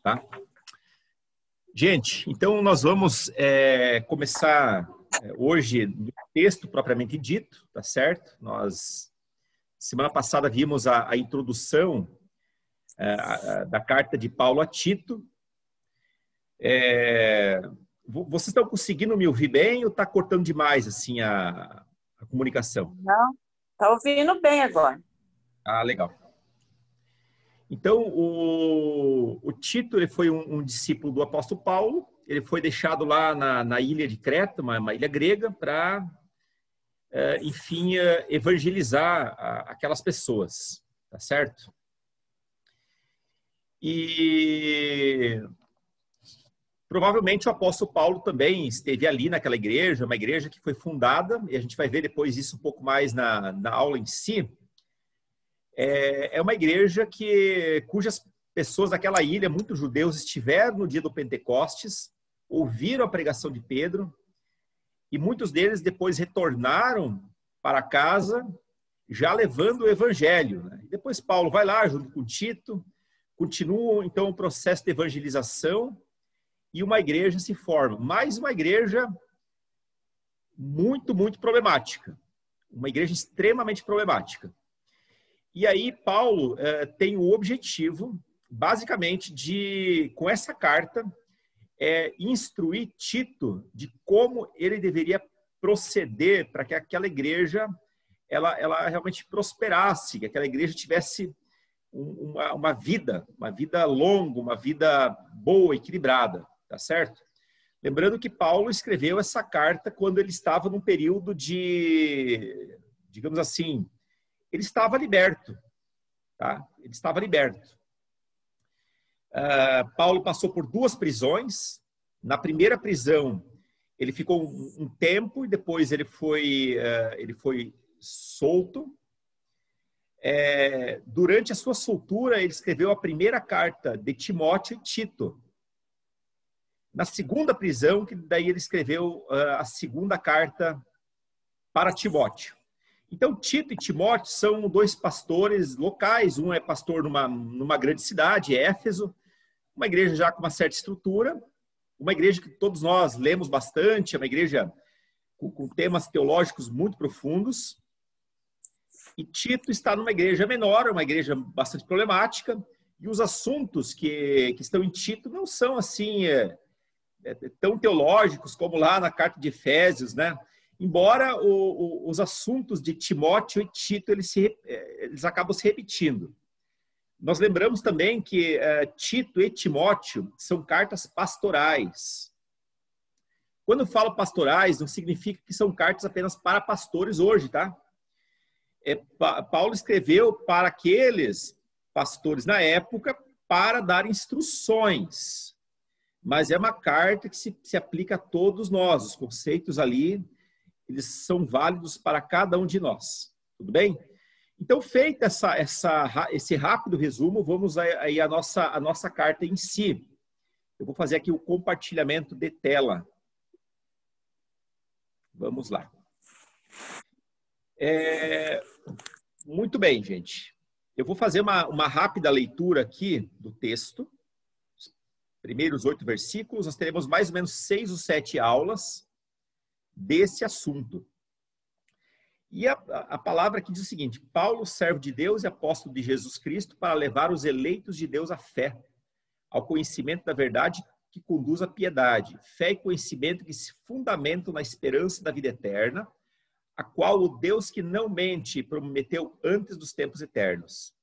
Tá? Gente, então nós vamos começar hoje no texto propriamente dito, tá certo? Nós, semana passada, vimos a introdução da carta de Paulo a Tito. Vocês estão conseguindo me ouvir bem ou está cortando demais assim a comunicação? Não, está ouvindo bem agora. Ah, legal. Então, o Tito ele foi um discípulo do apóstolo Paulo. Ele foi deixado lá na ilha de Creta, uma ilha grega, para, enfim, evangelizar aquelas pessoas, tá certo? E provavelmente o apóstolo Paulo também esteve ali naquela igreja, uma igreja que foi fundada, e a gente vai ver depois isso um pouco mais na aula em si. É uma igreja cujas pessoas daquela ilha, muitos judeus, estiveram no dia do Pentecostes, ouviram a pregação de Pedro, e muitos deles depois retornaram para casa, já levando o evangelho, né? E depois Paulo vai lá, junto com Tito, continua então o processo de evangelização, e uma igreja se forma. Mais uma igreja muito, muito problemática. Uma igreja extremamente problemática. E aí Paulo tem o objetivo, basicamente, com essa carta, instruir Tito de como ele deveria proceder para que aquela igreja ela realmente prosperasse, que aquela igreja tivesse uma vida longa, uma vida boa, equilibrada, tá certo? Lembrando que Paulo escreveu essa carta quando ele estava num período de, digamos assim, ele estava liberto, tá? Ele estava liberto. Paulo passou por 2 prisões. Na primeira prisão, ele ficou um tempo e depois ele foi solto. Durante a sua soltura, ele escreveu a primeira carta de Timóteo e Tito. Na segunda prisão, que daí ele escreveu a segunda carta para Timóteo. Então, Tito e Timóteo são 2 pastores locais. Um é pastor numa grande cidade, Éfeso, uma igreja já com uma certa estrutura, uma igreja que todos nós lemos bastante, é uma igreja com temas teológicos muito profundos. E Tito está numa igreja menor, uma igreja bastante problemática, e os assuntos que estão em Tito não são assim tão teológicos como lá na carta de Efésios, né? Embora os assuntos de Timóteo e Tito eles acabam se repetindo. Nós lembramos também que Tito e Timóteo são cartas pastorais. Quando eu falo pastorais, não significa que são cartas apenas para pastores hoje, tá? Paulo escreveu para aqueles pastores na época para dar instruções. Mas é uma carta que se aplica a todos nós. Os conceitos ali, eles são válidos para cada um de nós. Tudo bem? Então, feita esse rápido resumo, vamos aí à nossa carta em si. Eu vou fazer aqui o compartilhamento de tela. Vamos lá. Muito bem, gente. Eu vou fazer uma rápida leitura aqui do texto. Os primeiros 8 versículos. Nós teremos mais ou menos 6 ou 7 aulas desse assunto. E a palavra aqui diz o seguinte: Paulo, servo de Deus e apóstolo de Jesus Cristo, para levar os eleitos de Deus à fé, ao conhecimento da verdade que conduz à piedade, fé e conhecimento que se fundamentam na esperança da vida eterna, a qual o Deus que não mente prometeu antes dos tempos eternos.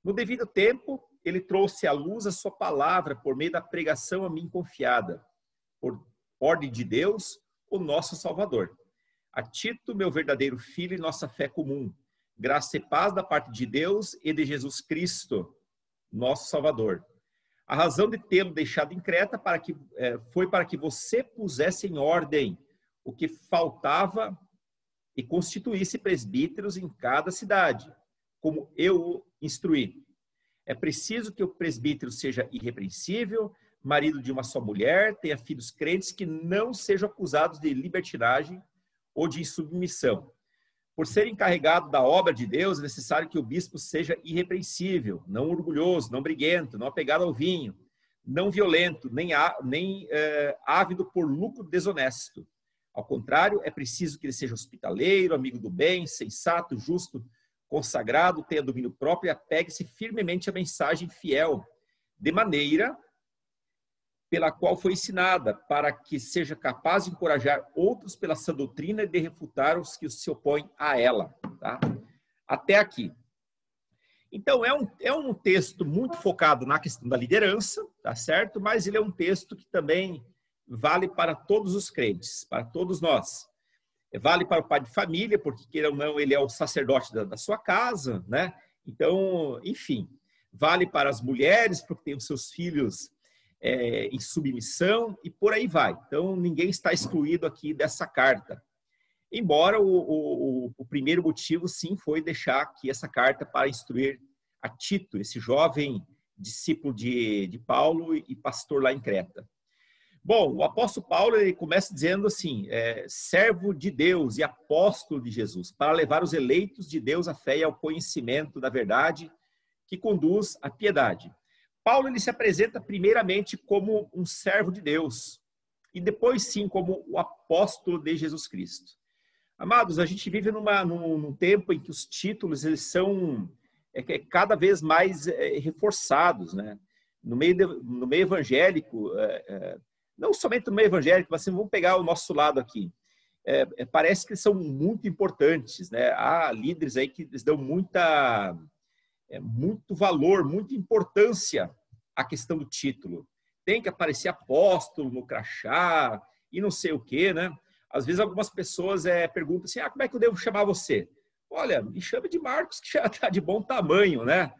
No devido tempo, ele trouxe à luz a sua palavra por meio da pregação a mim confiada, por ordem de Deus, o nosso Salvador. A Tito, meu verdadeiro filho e nossa fé comum, graça e paz da parte de Deus e de Jesus Cristo, nosso Salvador. A razão de tê-lo deixado em Creta foi para que você pusesse em ordem o que faltava e constituísse presbíteros em cada cidade, como eu o instruí. É preciso que o presbítero seja irrepreensível, marido de uma só mulher, tenha filhos crentes que não sejam acusados de libertinagem ou de insubmissão. Por ser encarregado da obra de Deus, é necessário que o bispo seja irrepreensível, não orgulhoso, não briguento, não apegado ao vinho, não violento, nem ávido por lucro desonesto. Ao contrário, é preciso que ele seja hospitaleiro, amigo do bem, sensato, justo, consagrado, tenha domínio próprio e apegue-se firmemente à mensagem fiel, de maneira pela qual foi ensinada, para que seja capaz de encorajar outros pela sã doutrina e de refutar os que se opõem a ela. Tá? Até aqui. Então, é um texto muito focado na questão da liderança, tá certo? Mas ele é um texto que também vale para todos os crentes, para todos nós. Vale para o pai de família, porque, queira ou não, ele é o sacerdote da sua casa, né? Então, enfim, vale para as mulheres, porque tem os seus filhos em submissão, e por aí vai. Então, ninguém está excluído aqui dessa carta. Embora o primeiro motivo, sim, foi deixar aqui essa carta para instruir a Tito, esse jovem discípulo de Paulo e pastor lá em Creta. Bom, o apóstolo Paulo ele começa dizendo assim, servo de Deus e apóstolo de Jesus, para levar os eleitos de Deus à fé e ao conhecimento da verdade que conduz à piedade. Paulo ele se apresenta primeiramente como um servo de Deus e depois sim como o apóstolo de Jesus Cristo. Amados, a gente vive num tempo em que os títulos eles são cada vez mais reforçados, né? No meio evangélico, não somente no meio evangélico, mas assim, vamos pegar o nosso lado aqui. Parece que são muito importantes, né? Há líderes aí que dão muito valor, muita importância à questão do título. Tem que aparecer apóstolo no crachá e não sei o quê, né? Às vezes algumas pessoas perguntam assim, como é que eu devo chamar você? Olha, me chame de Marcos, que já está de bom tamanho, né?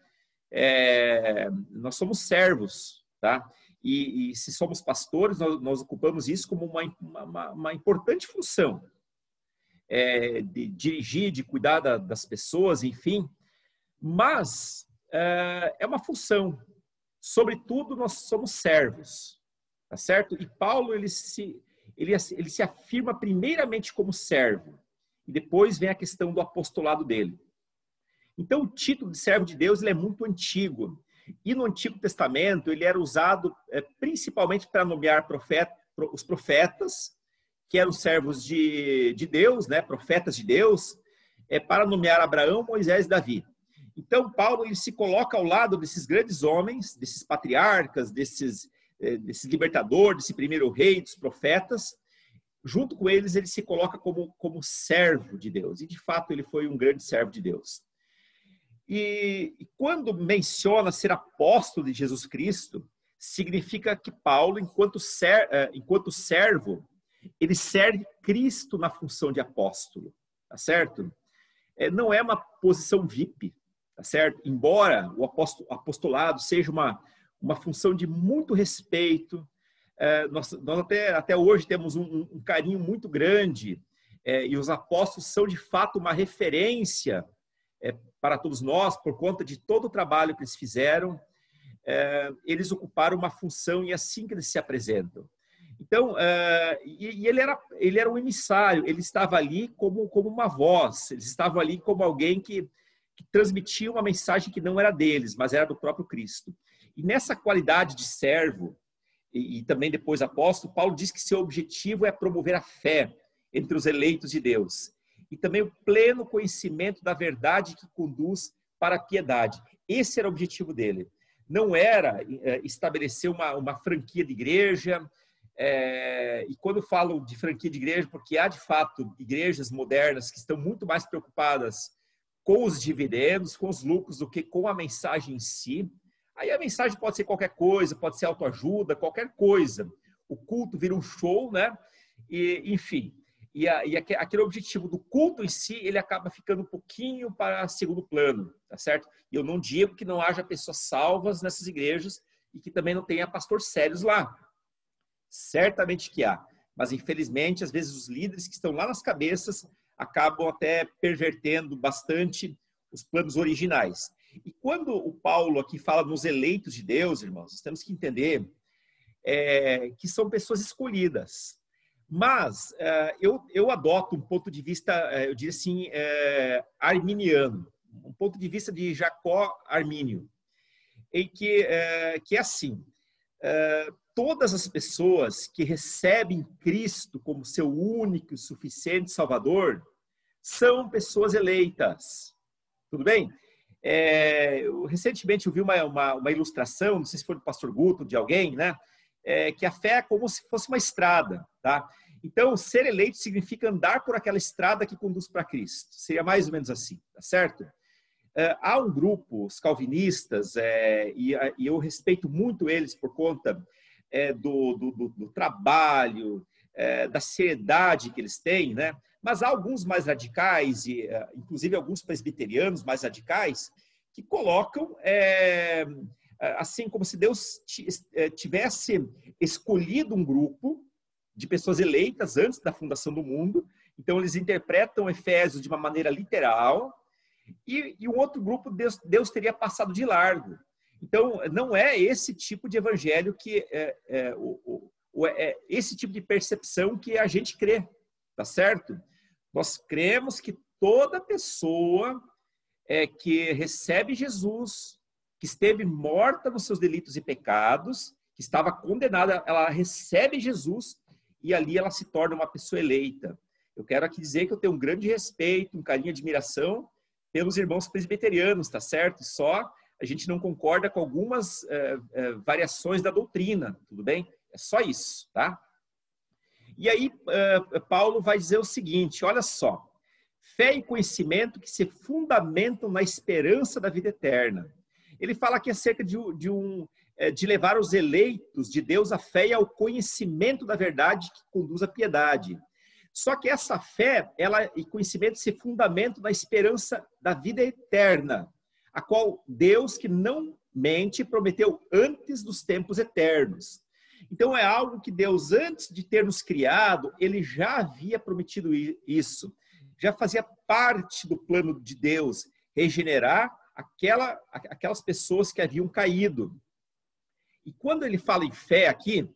Nós somos servos, tá? E se somos pastores, nós ocupamos isso como uma importante função. De dirigir, de cuidar das pessoas, enfim. Mas é uma função. Sobretudo, nós somos servos, tá certo? E Paulo, ele se afirma primeiramente como servo. E depois vem a questão do apostolado dele. Então, o título de servo de Deus ele é muito antigo. E no Antigo Testamento, ele era usado principalmente para nomear os profetas, que eram servos de Deus, né? Profetas de Deus, para nomear Abraão, Moisés e Davi. Então, Paulo ele se coloca ao lado desses grandes homens, desses patriarcas, desses libertadores, desse primeiro rei, dos profetas. Junto com eles, ele se coloca como servo de Deus. E, de fato, ele foi um grande servo de Deus. E quando menciona ser apóstolo de Jesus Cristo, significa que Paulo, enquanto servo, ele serve Cristo na função de apóstolo, tá certo? Não é uma posição VIP, tá certo? Embora o apostolado seja uma função de muito respeito, nós até hoje temos um carinho muito grande, e os apóstolos são de fato uma referência para todos nós, por conta de todo o trabalho que eles fizeram. Eles ocuparam uma função e é assim que eles se apresentam. Então, ele era um emissário, ele estava ali como uma voz, eles estavam ali como alguém que transmitia uma mensagem que não era deles, mas era do próprio Cristo. E nessa qualidade de servo, e também depois apóstolo, Paulo diz que seu objetivo é promover a fé entre os eleitos de Deus. E também o pleno conhecimento da verdade que conduz para a piedade. Esse era o objetivo dele. Não era estabelecer uma franquia de igreja. E quando falo de franquia de igreja, porque há de fato igrejas modernas que estão muito mais preocupadas com os dividendos, com os lucros, do que com a mensagem em si. Aí a mensagem pode ser qualquer coisa, pode ser autoajuda, qualquer coisa. O culto vira um show, né? Enfim. E aquele objetivo do culto em si, ele acaba ficando um pouquinho para segundo plano, tá certo? E eu não digo que não haja pessoas salvas nessas igrejas e que também não tenha pastores sérios lá. Certamente que há. Mas, infelizmente, às vezes os líderes que estão lá nas cabeças acabam até pervertendo bastante os planos originais. E quando o Paulo aqui fala nos eleitos de Deus, irmãos, nós temos que entender que são pessoas escolhidas. Mas eu adoto um ponto de vista, eu diria assim, arminiano, um ponto de vista de Jacó Armínio, em que é assim, todas as pessoas que recebem Cristo como seu único e suficiente Salvador são pessoas eleitas. Tudo bem? Recentemente eu vi uma ilustração, não sei se foi do pastor Guto, de alguém, né? Que a fé é como se fosse uma estrada, tá? Então, ser eleito significa andar por aquela estrada que conduz para Cristo. Seria mais ou menos assim, tá certo? Há um grupo, os calvinistas, e eu respeito muito eles por conta do trabalho, da seriedade que eles têm, né? Mas há alguns mais radicais, e inclusive alguns presbiterianos mais radicais, que colocam assim como se Deus tivesse escolhido um grupo de pessoas eleitas antes da fundação do mundo. Então, eles interpretam Efésios de uma maneira literal, e um outro grupo Deus teria passado de largo. Então, não é esse tipo de evangelho que esse tipo de percepção que a gente crê, tá certo? Nós cremos que toda pessoa que recebe Jesus, que esteve morta nos seus delitos e pecados, que estava condenada, ela recebe Jesus e ali ela se torna uma pessoa eleita. Eu quero aqui dizer que eu tenho um grande respeito, um carinho e admiração pelos irmãos presbiterianos, tá certo? Só a gente não concorda com algumas variações da doutrina, tudo bem? É só isso, tá? E aí Paulo vai dizer o seguinte, olha só, fé e conhecimento que se fundamentam na esperança da vida eterna. Ele fala aqui acerca de levar os eleitos de Deus à fé e ao conhecimento da verdade que conduz à piedade. Só que essa fé e conhecimento se fundamentam na esperança da vida eterna, a qual Deus, que não mente, prometeu antes dos tempos eternos. Então é algo que Deus, antes de ter nos criado, ele já havia prometido isso. Já fazia parte do plano de Deus regenerar aquelas pessoas que haviam caído. E quando ele fala em fé aqui,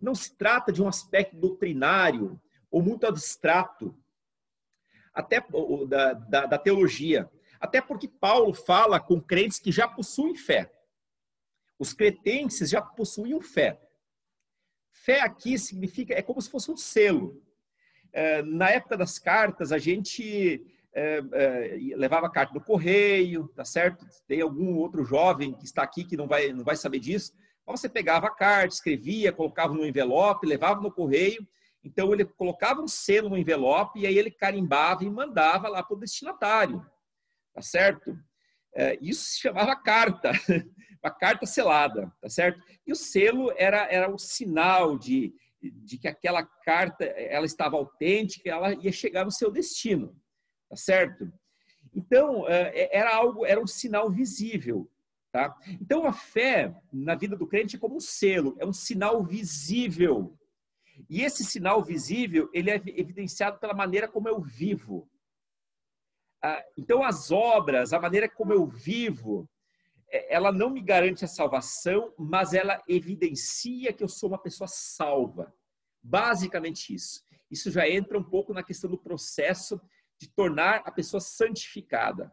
não se trata de um aspecto doutrinário ou muito abstrato, até da teologia. Até porque Paulo fala com crentes que já possuem fé. Os cretenses já possuíam fé. Fé aqui significa, é como se fosse um selo. Na época das cartas, a gente levava a carta no correio, tá certo? Tem algum outro jovem que está aqui que não vai saber disso. Mas você pegava a carta, escrevia, colocava no envelope, levava no correio. Então, ele colocava um selo no envelope e aí ele carimbava e mandava lá para o destinatário. Tá certo? Isso se chamava carta, uma carta selada, tá certo? E o selo era o sinal de que aquela carta ela estava autêntica, ela ia chegar no seu destino, tá certo? Então, era um sinal visível, tá? Então, a fé na vida do crente é como um selo, é um sinal visível. E esse sinal visível, ele é evidenciado pela maneira como eu vivo. Então, as obras, a maneira como eu vivo, ela não me garante a salvação, mas ela evidencia que eu sou uma pessoa salva. Basicamente isso. Isso já entra um pouco na questão do processo de tornar a pessoa santificada.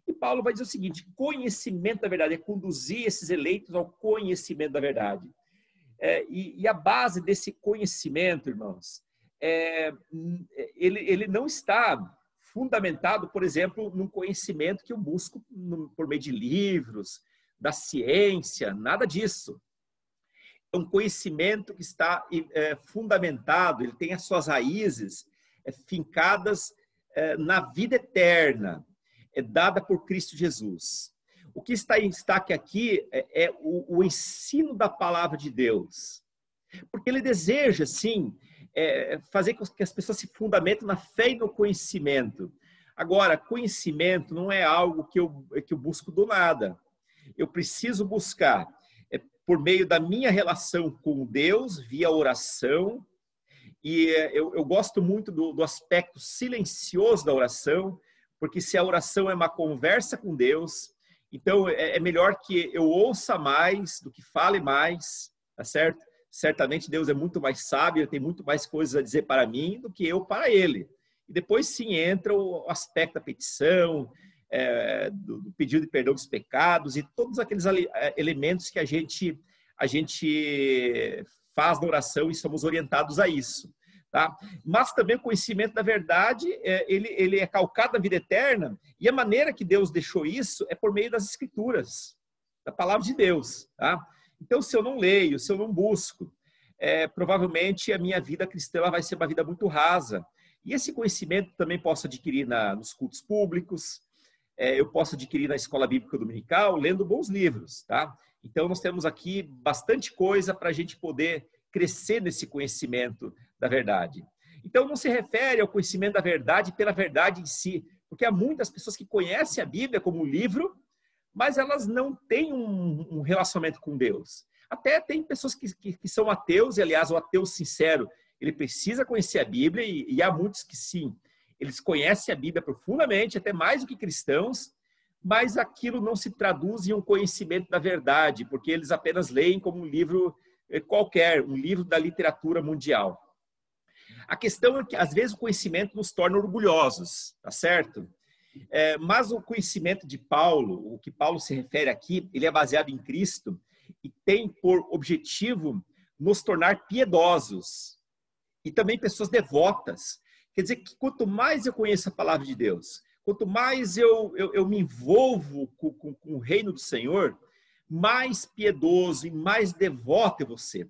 E Paulo vai dizer o seguinte, conhecimento da verdade, é conduzir esses eleitos ao conhecimento da verdade. E a base desse conhecimento, irmãos, ele não está fundamentado, por exemplo, num conhecimento que eu busco por meio de livros, da ciência, nada disso. É um conhecimento que está fundamentado, ele tem as suas raízes fincadas na vida eterna, dada por Cristo Jesus. O que está em destaque aqui é o ensino da palavra de Deus. Porque ele deseja, sim, fazer com que as pessoas se fundamentem na fé e no conhecimento. Agora, conhecimento não é algo que eu busco do nada. Eu preciso buscar por meio da minha relação com Deus, via oração. E eu gosto muito do aspecto silencioso da oração, porque se a oração é uma conversa com Deus, então é melhor que eu ouça mais do que fale mais, tá certo? Certamente Deus é muito mais sábio, ele tem muito mais coisas a dizer para mim do que eu para ele. E depois sim entra o aspecto da petição, do pedido de perdão dos pecados e todos aqueles elementos que a gente a gente faz na oração e somos orientados a isso. Tá? Mas também o conhecimento da verdade, ele é calcado na vida eterna, e a maneira que Deus deixou isso é por meio das Escrituras, da palavra de Deus. Tá? Então, se eu não leio, se eu não busco, provavelmente a minha vida cristã ela vai ser uma vida muito rasa. E esse conhecimento também posso adquirir nos cultos públicos, eu posso adquirir na escola bíblica dominical, lendo bons livros. Tá? Então, nós temos aqui bastante coisa para a gente poder crescer nesse conhecimento da verdade. Então, não se refere ao conhecimento da verdade pela verdade em si, porque há muitas pessoas que conhecem a Bíblia como um livro, mas elas não têm um relacionamento com Deus. Até tem pessoas que são ateus, e aliás, o ateu sincero, ele precisa conhecer a Bíblia, e há muitos que sim, eles conhecem a Bíblia profundamente, até mais do que cristãos, mas aquilo não se traduz em um conhecimento da verdade, porque eles apenas leem como um livro qualquer, um livro da literatura mundial. A questão é que, às vezes, o conhecimento nos torna orgulhosos, tá certo? Mas o conhecimento de Paulo, o que Paulo se refere aqui, ele é baseado em Cristo e tem por objetivo nos tornar piedosos e também pessoas devotas. Quer dizer que quanto mais eu conheço a palavra de Deus, quanto mais eu me envolvo com o reino do Senhor, mais piedoso e mais devoto eu vou ser.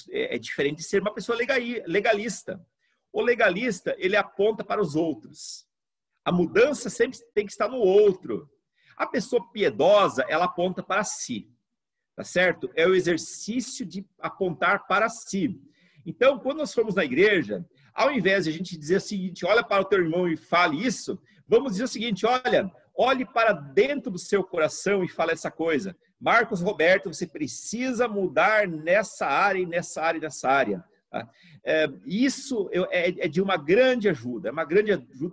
É diferente de ser uma pessoa legalista. O legalista, ele aponta para os outros. A mudança sempre tem que estar no outro. A pessoa piedosa, ela aponta para si. Tá certo? É o exercício de apontar para si. Então, quando nós formos na igreja, ao invés de a gente dizer o seguinte, olha para o teu irmão e fale isso, vamos dizer o seguinte, olhe para dentro do seu coração e fale essa coisa. Marcos Roberto, você precisa mudar nessa área e nessa área e nessa área. Tá? Isso é de uma grande ajuda,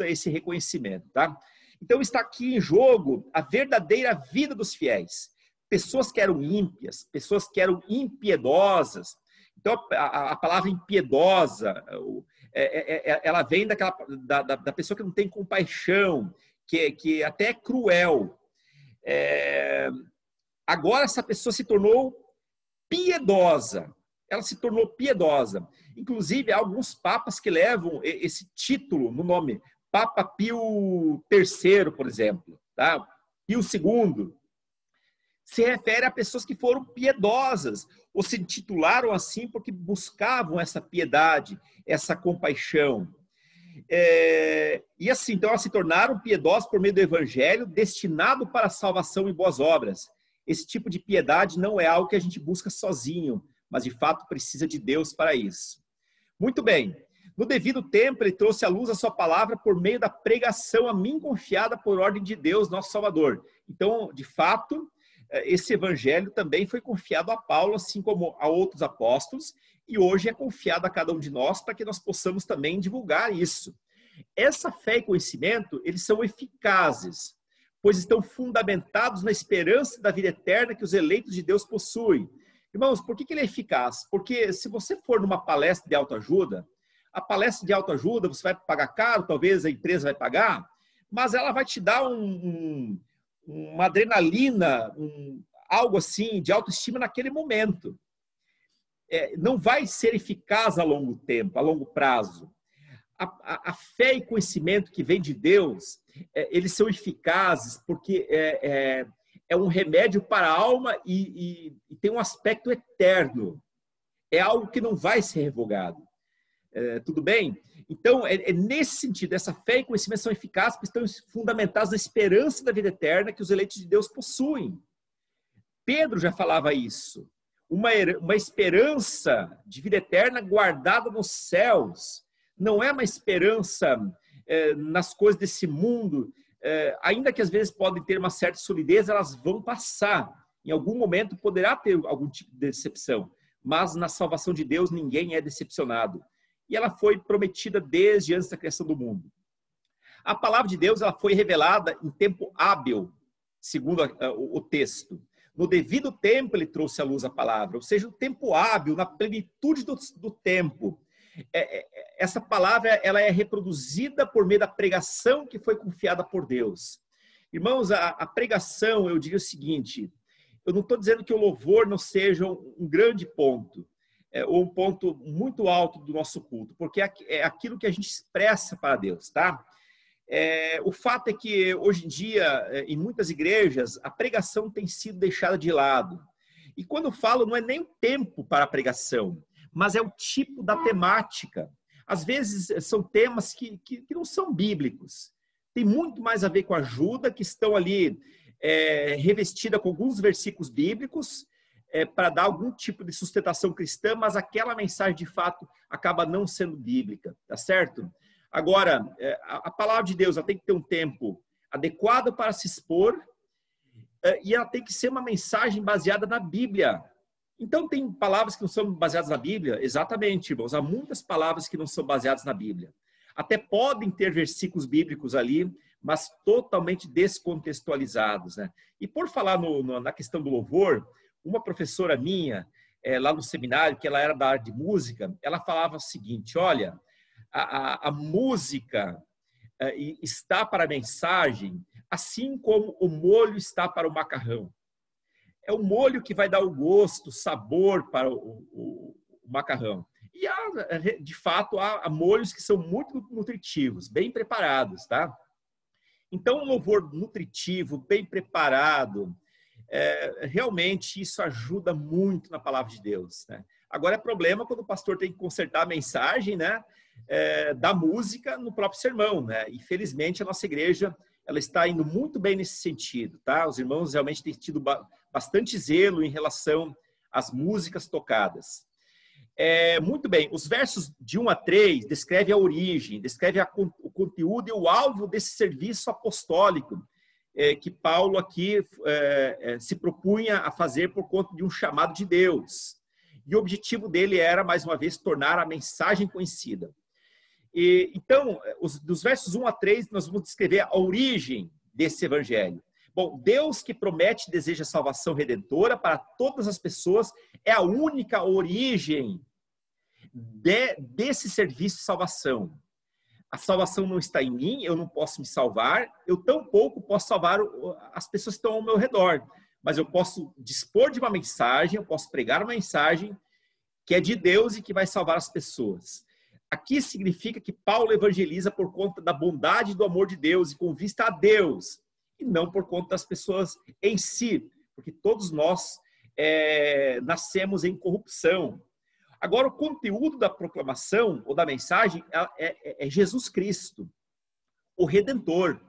esse reconhecimento. Tá? Então está aqui em jogo a verdadeira vida dos fiéis. Pessoas que eram ímpias, pessoas que eram impiedosas. Então a palavra impiedosa, ela vem da pessoa que não tem compaixão, que até é cruel. Agora essa pessoa se tornou piedosa. Ela se tornou piedosa. Inclusive, há alguns papas que levam esse título no nome. Papa Pio III, por exemplo. Tá? Pio II. Se refere a pessoas que foram piedosas. Ou se titularam assim porque buscavam essa piedade, essa compaixão. E assim, então, elas se tornaram piedosas por meio do evangelho, destinado para a salvação e boas obras. Esse tipo de piedade não é algo que a gente busca sozinho, mas de fato precisa de Deus para isso. Muito bem. No devido tempo, ele trouxe à luz a sua palavra por meio da pregação a mim confiada por ordem de Deus, nosso Salvador. Então, de fato, esse evangelho também foi confiado a Paulo, assim como a outros apóstolos, e hoje é confiado a cada um de nós para que nós possamos também divulgar isso. Essa fé e conhecimento, eles são eficazes, pois estão fundamentados na esperança da vida eterna que os eleitos de Deus possuem. Irmãos, por que ele é eficaz? Porque se você for numa palestra de autoajuda, a palestra de autoajuda você vai pagar caro, talvez a empresa vai pagar, mas ela vai te dar uma adrenalina, algo assim de autoestima naquele momento. Não vai ser eficaz a longo tempo, a longo prazo. A fé e conhecimento que vem de Deus, eles são eficazes porque é um remédio para a alma e tem um aspecto eterno. É algo que não vai ser revogado. Tudo bem? Então, nesse sentido, essa fé e conhecimento são eficazes porque estão fundamentados na esperança da vida eterna que os eleitos de Deus possuem. Pedro já falava isso. Uma esperança de vida eterna guardada nos céus. Não é uma esperança nas coisas desse mundo, ainda que às vezes podem ter uma certa solidez, elas vão passar. Em algum momento poderá ter algum tipo de decepção, mas na salvação de Deus ninguém é decepcionado. E ela foi prometida desde antes da criação do mundo. A palavra de Deus ela foi revelada em tempo hábil, segundo o texto. No devido tempo ele trouxe à luz a palavra, ou seja, o tempo hábil, na plenitude do tempo. Essa palavra ela é reproduzida por meio da pregação que foi confiada por Deus. Irmãos, a pregação, eu digo o seguinte, eu não estou dizendo que o louvor não seja um grande ponto, ou um ponto muito alto do nosso culto, porque é aquilo que a gente expressa para Deus, tá? O fato é que, hoje em dia, em muitas igrejas, a pregação tem sido deixada de lado. E quando eu falo, não é nem o tempo para a pregação, mas é o tipo da temática. Às vezes, são temas que não são bíblicos. Tem muito mais a ver com ajuda, que estão ali revestida com alguns versículos bíblicos, para dar algum tipo de sustentação cristã, mas aquela mensagem, de fato, acaba não sendo bíblica, tá certo? Agora, a palavra de Deus ela tem que ter um tempo adequado para se expor, e ela tem que ser uma mensagem baseada na Bíblia. Então, tem palavras que não são baseadas na Bíblia? Exatamente, irmãos. Há muitas palavras que não são baseadas na Bíblia. Até podem ter versículos bíblicos ali, mas totalmente descontextualizados, né? E por falar na questão do louvor, uma professora minha, lá no seminário, que ela era da área de música, ela falava o seguinte: olha, a música está para a mensagem, assim como o molho está para o macarrão. É o molho que vai dar o gosto, o sabor para o macarrão. E, de fato, há molhos que são muito nutritivos, bem preparados, tá? Então, um louvor nutritivo, bem preparado, realmente isso ajuda muito na palavra de Deus, né? Agora, é problema quando o pastor tem que consertar a mensagem, né, da música no próprio sermão, né? Infelizmente, a nossa igreja ela está indo muito bem nesse sentido, tá? Os irmãos realmente têm tido bastante zelo em relação às músicas tocadas. Muito bem, os versos de 1 a 3 descrevem a origem, descrevem o conteúdo e o alvo desse serviço apostólico que Paulo aqui se propunha a fazer por conta de um chamado de Deus. E o objetivo dele era, mais uma vez, tornar a mensagem conhecida. Então, dos versos 1 a 3, nós vamos descrever a origem desse evangelho. Bom, Deus que promete e deseja salvação redentora para todas as pessoas é a única origem desse serviço de salvação. A salvação não está em mim, eu não posso me salvar, eu tampouco posso salvar as pessoas que estão ao meu redor, mas eu posso dispor de uma mensagem, eu posso pregar uma mensagem que é de Deus e que vai salvar as pessoas. Aqui significa que Paulo evangeliza por conta da bondade e do amor de Deus e com vista a Deus, e não por conta das pessoas em si, porque todos nós nascemos em corrupção. Agora, o conteúdo da proclamação ou da mensagem é Jesus Cristo, o Redentor.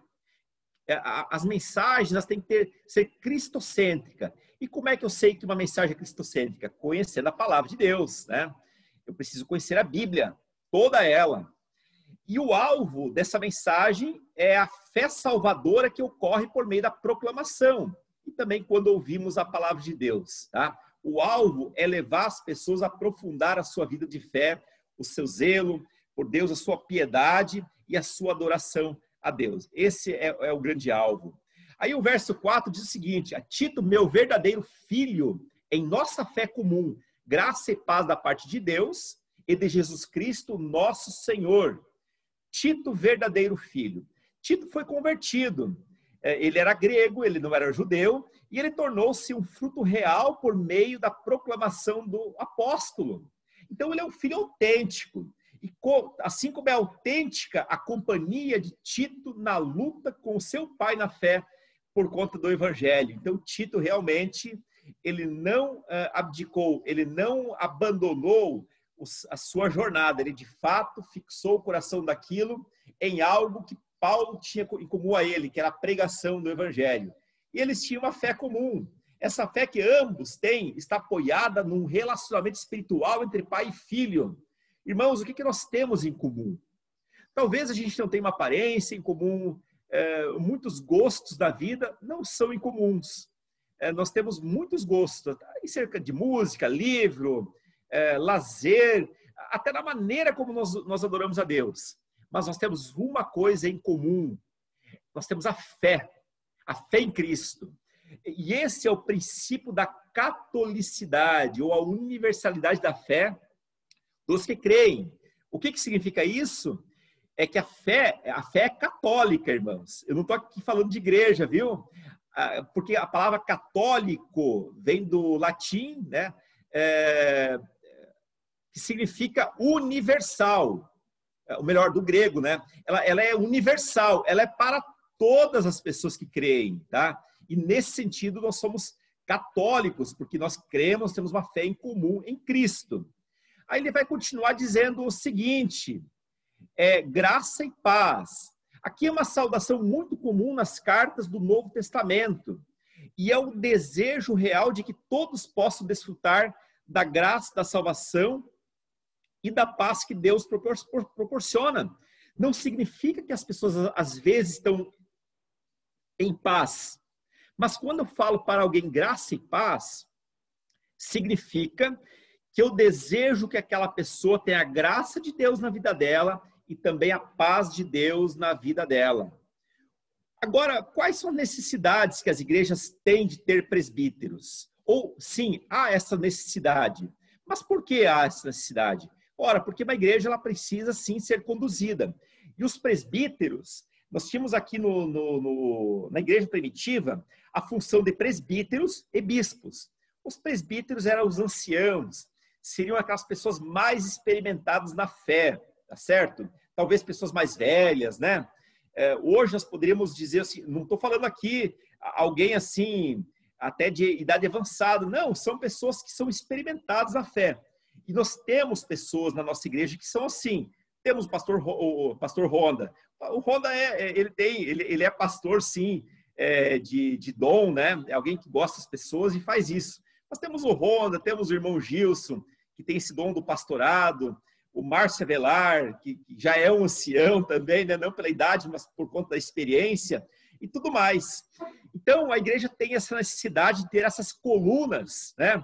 As mensagens elas têm que ser cristocêntricas. E como é que eu sei que uma mensagem é cristocêntrica? Conhecendo a palavra de Deus, né? Eu preciso conhecer a Bíblia, toda ela. E o alvo dessa mensagem é a fé salvadora que ocorre por meio da proclamação. E também quando ouvimos a palavra de Deus, tá? O alvo é levar as pessoas a aprofundar a sua vida de fé, o seu zelo por Deus, a sua piedade e a sua adoração a Deus. Esse é o grande alvo. Aí o verso 4 diz o seguinte: a Tito, meu verdadeiro filho, em nossa fé comum, graça e paz da parte de Deus e de Jesus Cristo, nosso Senhor. Tito, verdadeiro filho. Tito foi convertido. Ele era grego, ele não era judeu, e ele tornou-se um fruto real por meio da proclamação do apóstolo. Então, ele é um filho autêntico. E assim como é autêntica a companhia de Tito na luta com o seu pai na fé por conta do evangelho. Então, Tito realmente, ele não abdicou, ele não abandonou a sua jornada. Ele, de fato, fixou o coração daquilo em algo que Paulo tinha em comum a ele, que era a pregação do evangelho. E eles tinham uma fé comum. Essa fé que ambos têm está apoiada num relacionamento espiritual entre pai e filho. Irmãos, o que nós temos em comum? Talvez a gente não tenha uma aparência em comum, muitos gostos da vida não são incomuns. Nós temos muitos gostos, em cerca de música, livro, lazer, até na maneira como nós adoramos a Deus. Mas nós temos uma coisa em comum. Nós temos a fé em Cristo. E esse é o princípio da catolicidade, ou a universalidade da fé dos que creem. O que significa isso? É que a fé é católica, irmãos. Eu não estou aqui falando de igreja, viu? porque a palavra católico vem do latim, né? Que significa universal, ou melhor, do grego, né? Ela é universal, ela é para todas as pessoas que creem, tá? E nesse sentido nós somos católicos, porque nós cremos, temos uma fé em comum em Cristo. Aí ele vai continuar dizendo o seguinte, graça e paz. Aqui é uma saudação muito comum nas cartas do Novo Testamento. E é o desejo real de que todos possam desfrutar da graça, da salvação e da paz que Deus proporciona. Não significa que as pessoas, às vezes, estão em paz. Mas quando eu falo para alguém graça e paz, significa que eu desejo que aquela pessoa tenha a graça de Deus na vida dela e também a paz de Deus na vida dela. Agora, quais são as necessidades que as igrejas têm de ter presbíteros? Ou, sim, há essa necessidade. Mas por que há essa necessidade? Ora, porque uma igreja ela precisa, sim, ser conduzida. E os presbíteros, nós tínhamos aqui na igreja primitiva a função de presbíteros e bispos. Os presbíteros eram os anciãos, seriam aquelas pessoas mais experimentadas na fé, tá certo? Talvez pessoas mais velhas, né? Hoje nós poderíamos dizer assim, não estou falando aqui alguém assim, até de idade avançada, não, são pessoas que são experimentadas na fé. E nós temos pessoas na nossa igreja que são assim. Temos o pastor Honda. O Honda ele é pastor, sim, de dom, né? É alguém que gosta das pessoas e faz isso. Nós temos o Honda, temos o irmão Gilson, que tem esse dom do pastorado, o Márcio Avelar, que já é um ancião também, né? Não pela idade, mas por conta da experiência e tudo mais. Então, a igreja tem essa necessidade de ter essas colunas, né?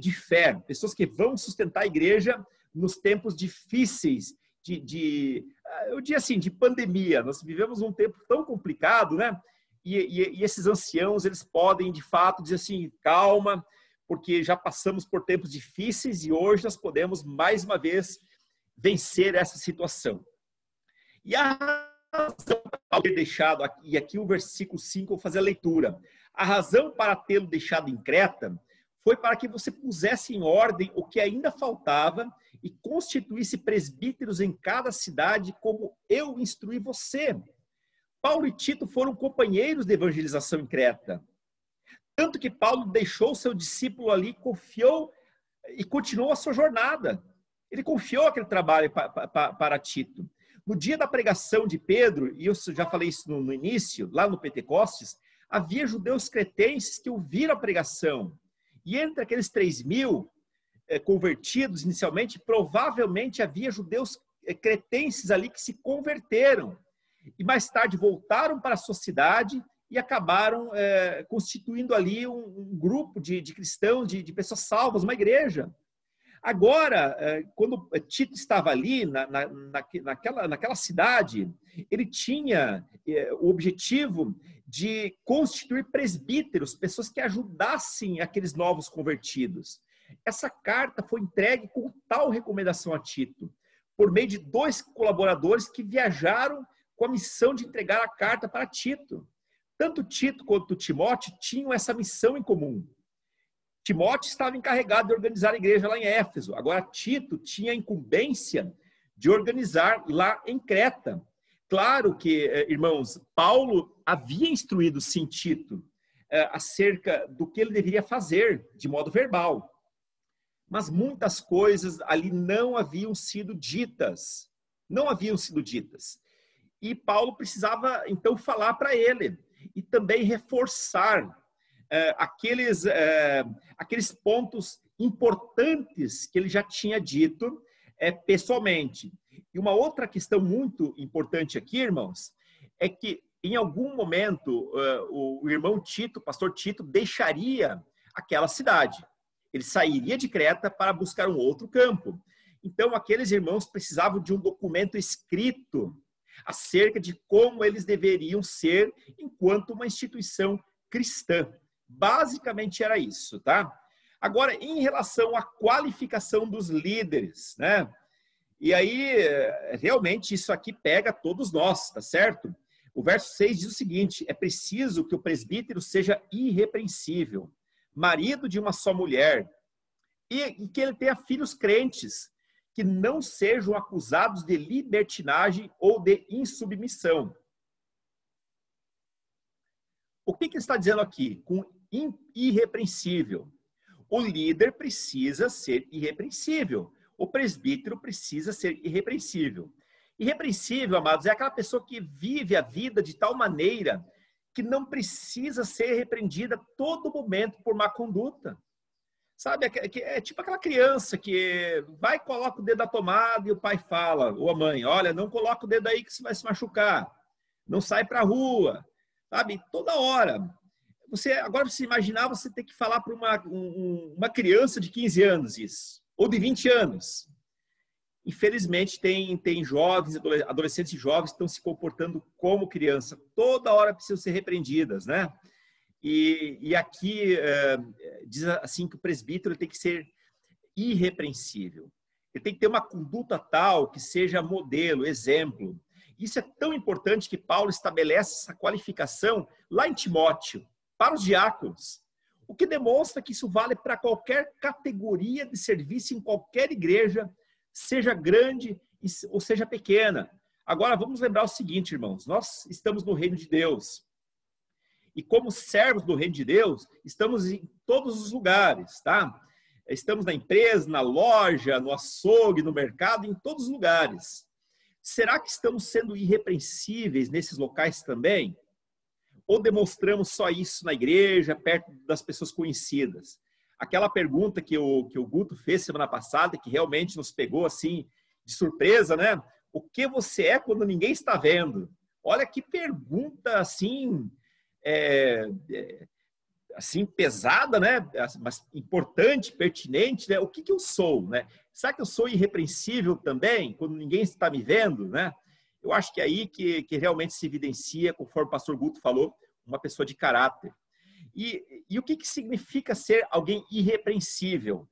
De fé, pessoas que vão sustentar a igreja nos tempos difíceis, eu diria assim, de pandemia. Nós vivemos um tempo tão complicado, né? E esses anciãos, eles podem, de fato, dizer assim, calma, porque já passamos por tempos difíceis e hoje nós podemos, mais uma vez, vencer essa situação. E a razão para ter deixado, e aqui o versículo 5, eu vou fazer a leitura. A razão para tê-lo deixado em Creta foi para que você pusesse em ordem o que ainda faltava e constituísse presbíteros em cada cidade, como eu instruí você. Paulo e Tito foram companheiros de evangelização em Creta. Tanto que Paulo deixou seu discípulo ali, confiou e continuou a sua jornada. Ele confiou aquele trabalho para Tito. No dia da pregação de Pedro, e eu já falei isso no início, lá no Pentecostes, havia judeus cretenses que ouviram a pregação. E entre aqueles 3.000 convertidos inicialmente, provavelmente havia judeus cretenses ali que se converteram. E mais tarde voltaram para a sua cidade e acabaram constituindo ali um grupo de cristãos, de pessoas salvas, uma igreja. Agora, quando Tito estava ali, naquela cidade, ele tinha o objetivo de constituir presbíteros, pessoas que ajudassem aqueles novos convertidos. Essa carta foi entregue com tal recomendação a Tito, por meio de 2 colaboradores que viajaram com a missão de entregar a carta para Tito. Tanto Tito quanto Timóteo tinham essa missão em comum. Timóteo estava encarregado de organizar a igreja lá em Éfeso. Agora, Tito tinha a incumbência de organizar lá em Creta. Claro que, irmãos, Paulo havia instruído, sim, Tito acerca do que ele deveria fazer de modo verbal. Mas muitas coisas ali não haviam sido ditas. Não haviam sido ditas. E Paulo precisava, então, falar para ele. E também reforçar aqueles pontos importantes que ele já tinha dito pessoalmente. E uma outra questão muito importante aqui, irmãos, é que em algum momento o irmão Tito, o pastor Tito, deixaria aquela cidade. Ele sairia de Creta para buscar um outro campo. Então, aqueles irmãos precisavam de um documento escrito acerca de como eles deveriam ser enquanto uma instituição cristã. Basicamente era isso, tá? Agora, em relação à qualificação dos líderes, né? E aí, realmente, isso aqui pega todos nós, tá certo? O verso 6 diz o seguinte: é preciso que o presbítero seja irrepreensível, marido de uma só mulher, e que ele tenha filhos crentes, que não sejam acusados de libertinagem ou de insubmissão. O que ele está dizendo aqui? Com irrepreensível. O líder precisa ser irrepreensível. O presbítero precisa ser irrepreensível. Irrepreensível, amados, é aquela pessoa que vive a vida de tal maneira que não precisa ser repreendida a todo momento por má conduta. Sabe, é tipo aquela criança que vai e coloca o dedo na tomada e o pai fala, ou a mãe, olha, não coloca o dedo aí que você vai se machucar. Não sai para a rua. Sabe, toda hora. Agora, você imaginar você ter que falar para uma criança de 15 anos isso, ou de 20 anos. Infelizmente, tem jovens, adolescentes e jovens que estão se comportando como criança. Toda hora precisam ser repreendidas, né? E aqui diz assim que o presbítero tem que ser irrepreensível. Ele tem que ter uma conduta tal que seja modelo, exemplo. Isso é tão importante que Paulo estabelece essa qualificação lá em Timóteo, para os diáconos. O que demonstra que isso vale para qualquer categoria de serviço em qualquer igreja, seja grande ou seja pequena. Agora, vamos lembrar o seguinte, irmãos. Nós estamos no reino de Deus. E como servos do reino de Deus, estamos em todos os lugares, tá? Estamos na empresa, na loja, no açougue, no mercado, em todos os lugares. Será que estamos sendo irrepreensíveis nesses locais também? Ou demonstramos só isso na igreja, perto das pessoas conhecidas? Aquela pergunta que o Guto fez semana passada, que realmente nos pegou assim de surpresa, né? O que você é quando ninguém está vendo? Olha que pergunta assim, assim pesada, né? Mas importante, pertinente, né? O que eu sou, né? Será que eu sou irrepreensível também quando ninguém está me vendo, né? Eu acho que é aí que realmente se evidencia, conforme o pastor Guto falou, uma pessoa de caráter. E o que significa ser alguém irrepreensível?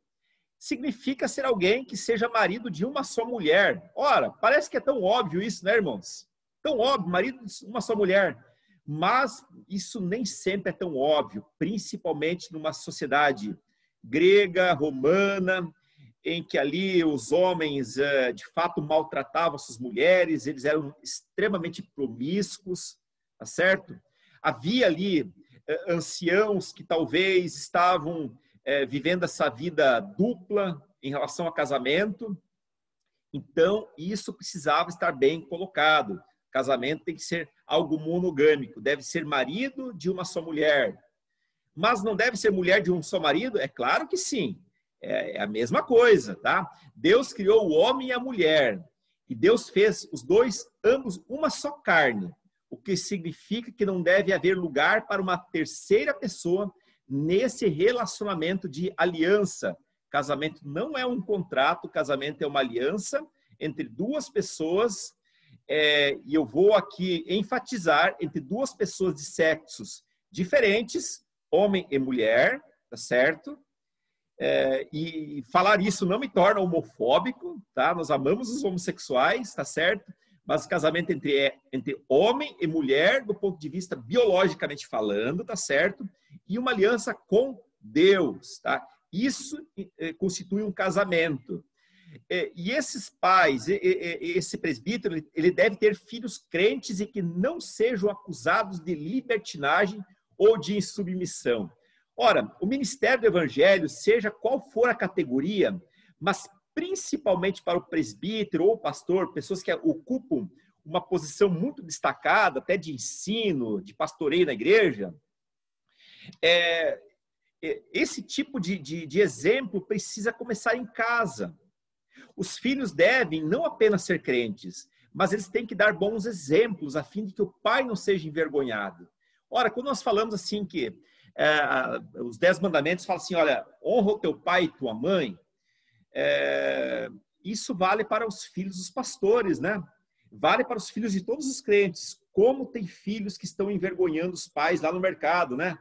Significa ser alguém que seja marido de uma só mulher. Ora, parece que é tão óbvio isso, né, irmãos? Tão óbvio, marido de uma só mulher. Mas isso nem sempre é tão óbvio, principalmente numa sociedade grega, romana, em que ali os homens, de fato, maltratavam suas mulheres, eles eram extremamente promíscuos, tá certo? Havia ali anciãos que talvez estavam vivendo essa vida dupla em relação ao casamento. Então, isso precisava estar bem colocado. Casamento tem que ser algo monogâmico, deve ser marido de uma só mulher. Mas não deve ser mulher de um só marido? É claro que sim. É a mesma coisa, tá? Deus criou o homem e a mulher. E Deus fez os dois, ambos, uma só carne. O que significa que não deve haver lugar para uma terceira pessoa nesse relacionamento de aliança. Casamento não é um contrato, casamento é uma aliança entre duas pessoas. E eu vou aqui enfatizar entre duas pessoas de sexos diferentes, homem e mulher, tá certo? E falar isso não me torna homofóbico, tá? Nós amamos os homossexuais, tá certo? Mas casamento entre homem e mulher, do ponto de vista biologicamente falando, tá certo? E uma aliança com Deus, tá? Isso constitui um casamento. E esses pais, esse presbítero, ele deve ter filhos crentes e que não sejam acusados de libertinagem ou de insubmissão. Ora, o ministério do evangelho, seja qual for a categoria, mas principalmente para o presbítero ou pastor, pessoas que ocupam uma posição muito destacada, até de ensino, de pastoreio na igreja, esse tipo de exemplo precisa começar em casa. Os filhos devem não apenas ser crentes, mas eles têm que dar bons exemplos a fim de que o pai não seja envergonhado. Ora, quando nós falamos assim que os 10 mandamentos falam assim, olha, honra o teu pai e tua mãe, isso vale para os filhos dos pastores, né? Vale para os filhos de todos os crentes. Como tem filhos que estão envergonhando os pais lá no mercado, né?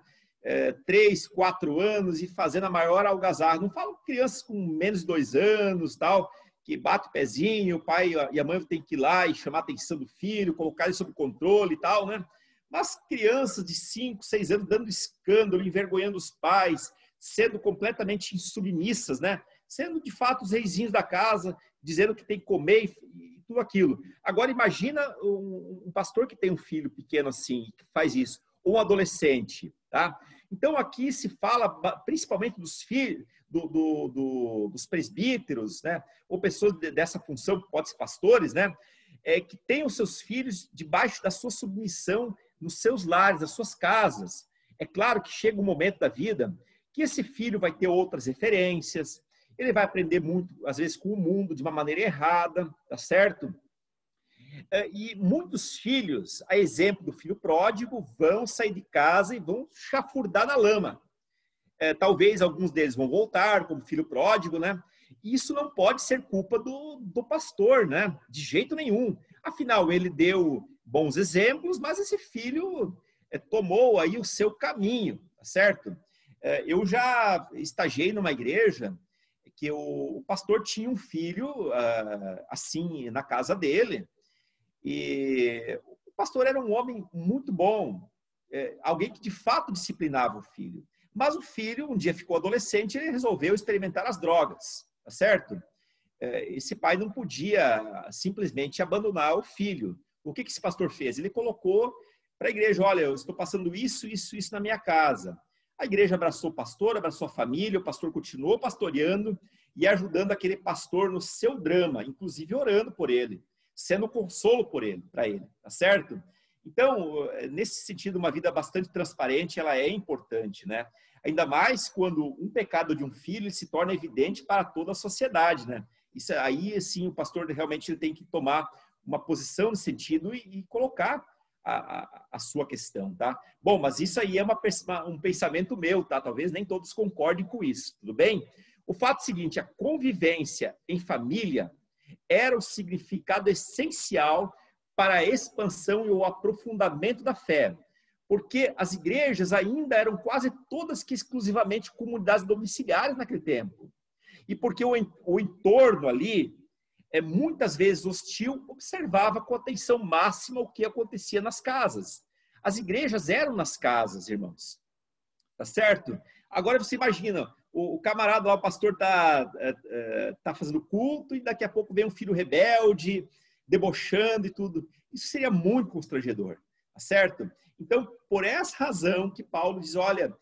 3, 4 anos e fazendo a maior algazarra. Não falo crianças com menos de 2 anos, tal, que bate o pezinho, o pai e a mãe tem que ir lá e chamar a atenção do filho, colocar ele sob controle e tal, né? Mas crianças de 5, 6 anos dando escândalo, envergonhando os pais, sendo completamente insubmissas, né? Sendo de fato os reizinhos da casa, dizendo que tem que comer e tudo aquilo. Agora imagina um pastor que tem um filho pequeno assim, que faz isso, ou um adolescente, tá? Então aqui se fala principalmente dos filhos, dos presbíteros, né? Ou pessoas dessa função, pode ser pastores, né? Que tenham seus filhos debaixo da sua submissão nos seus lares, nas suas casas. É claro que chega um momento da vida que esse filho vai ter outras referências, ele vai aprender muito, às vezes, com o mundo de uma maneira errada, tá certo? E muitos filhos, a exemplo do filho pródigo, vão sair de casa e vão chafurdar na lama. Talvez alguns deles vão voltar, como filho pródigo, né? Isso não pode ser culpa do pastor, né? De jeito nenhum. Afinal, ele deu bons exemplos, mas esse filho tomou aí o seu caminho, tá certo? Eu já estagiei numa igreja que o pastor tinha um filho assim na casa dele, e o pastor era um homem muito bom, alguém que de fato disciplinava o filho. Mas o filho, um dia ficou adolescente e resolveu experimentar as drogas, tá certo? Esse pai não podia simplesmente abandonar o filho. O que esse pastor fez? Ele colocou para a igreja, olha, eu estou passando isso na minha casa. A igreja abraçou o pastor, abraçou a família, o pastor continuou pastoreando e ajudando aquele pastor no seu drama, inclusive orando por ele, sendo consolo para ele, tá certo? Então, nesse sentido, uma vida bastante transparente, ela é importante, né? Ainda mais quando um pecado de um filho se torna evidente para toda a sociedade, né? Isso aí, sim, o pastor realmente ele tem que tomar uma posição nesse sentido e colocar a sua questão, tá? Bom, mas isso aí é um pensamento meu, tá? Talvez nem todos concordem com isso, tudo bem? O fato é o seguinte, a convivência em família era o significado essencial para a expansão e o aprofundamento da fé, porque as igrejas ainda eram quase todas que exclusivamente comunidades domiciliares naquele tempo. E porque o entorno ali, muitas vezes hostil, observava com atenção máxima o que acontecia nas casas. As igrejas eram nas casas, irmãos. Tá certo? Agora você imagina, o camarada lá, o pastor tá fazendo culto e daqui a pouco vem um filho rebelde, debochando e tudo. Isso seria muito constrangedor, tá certo? Então, por essa razão que Paulo diz, olha,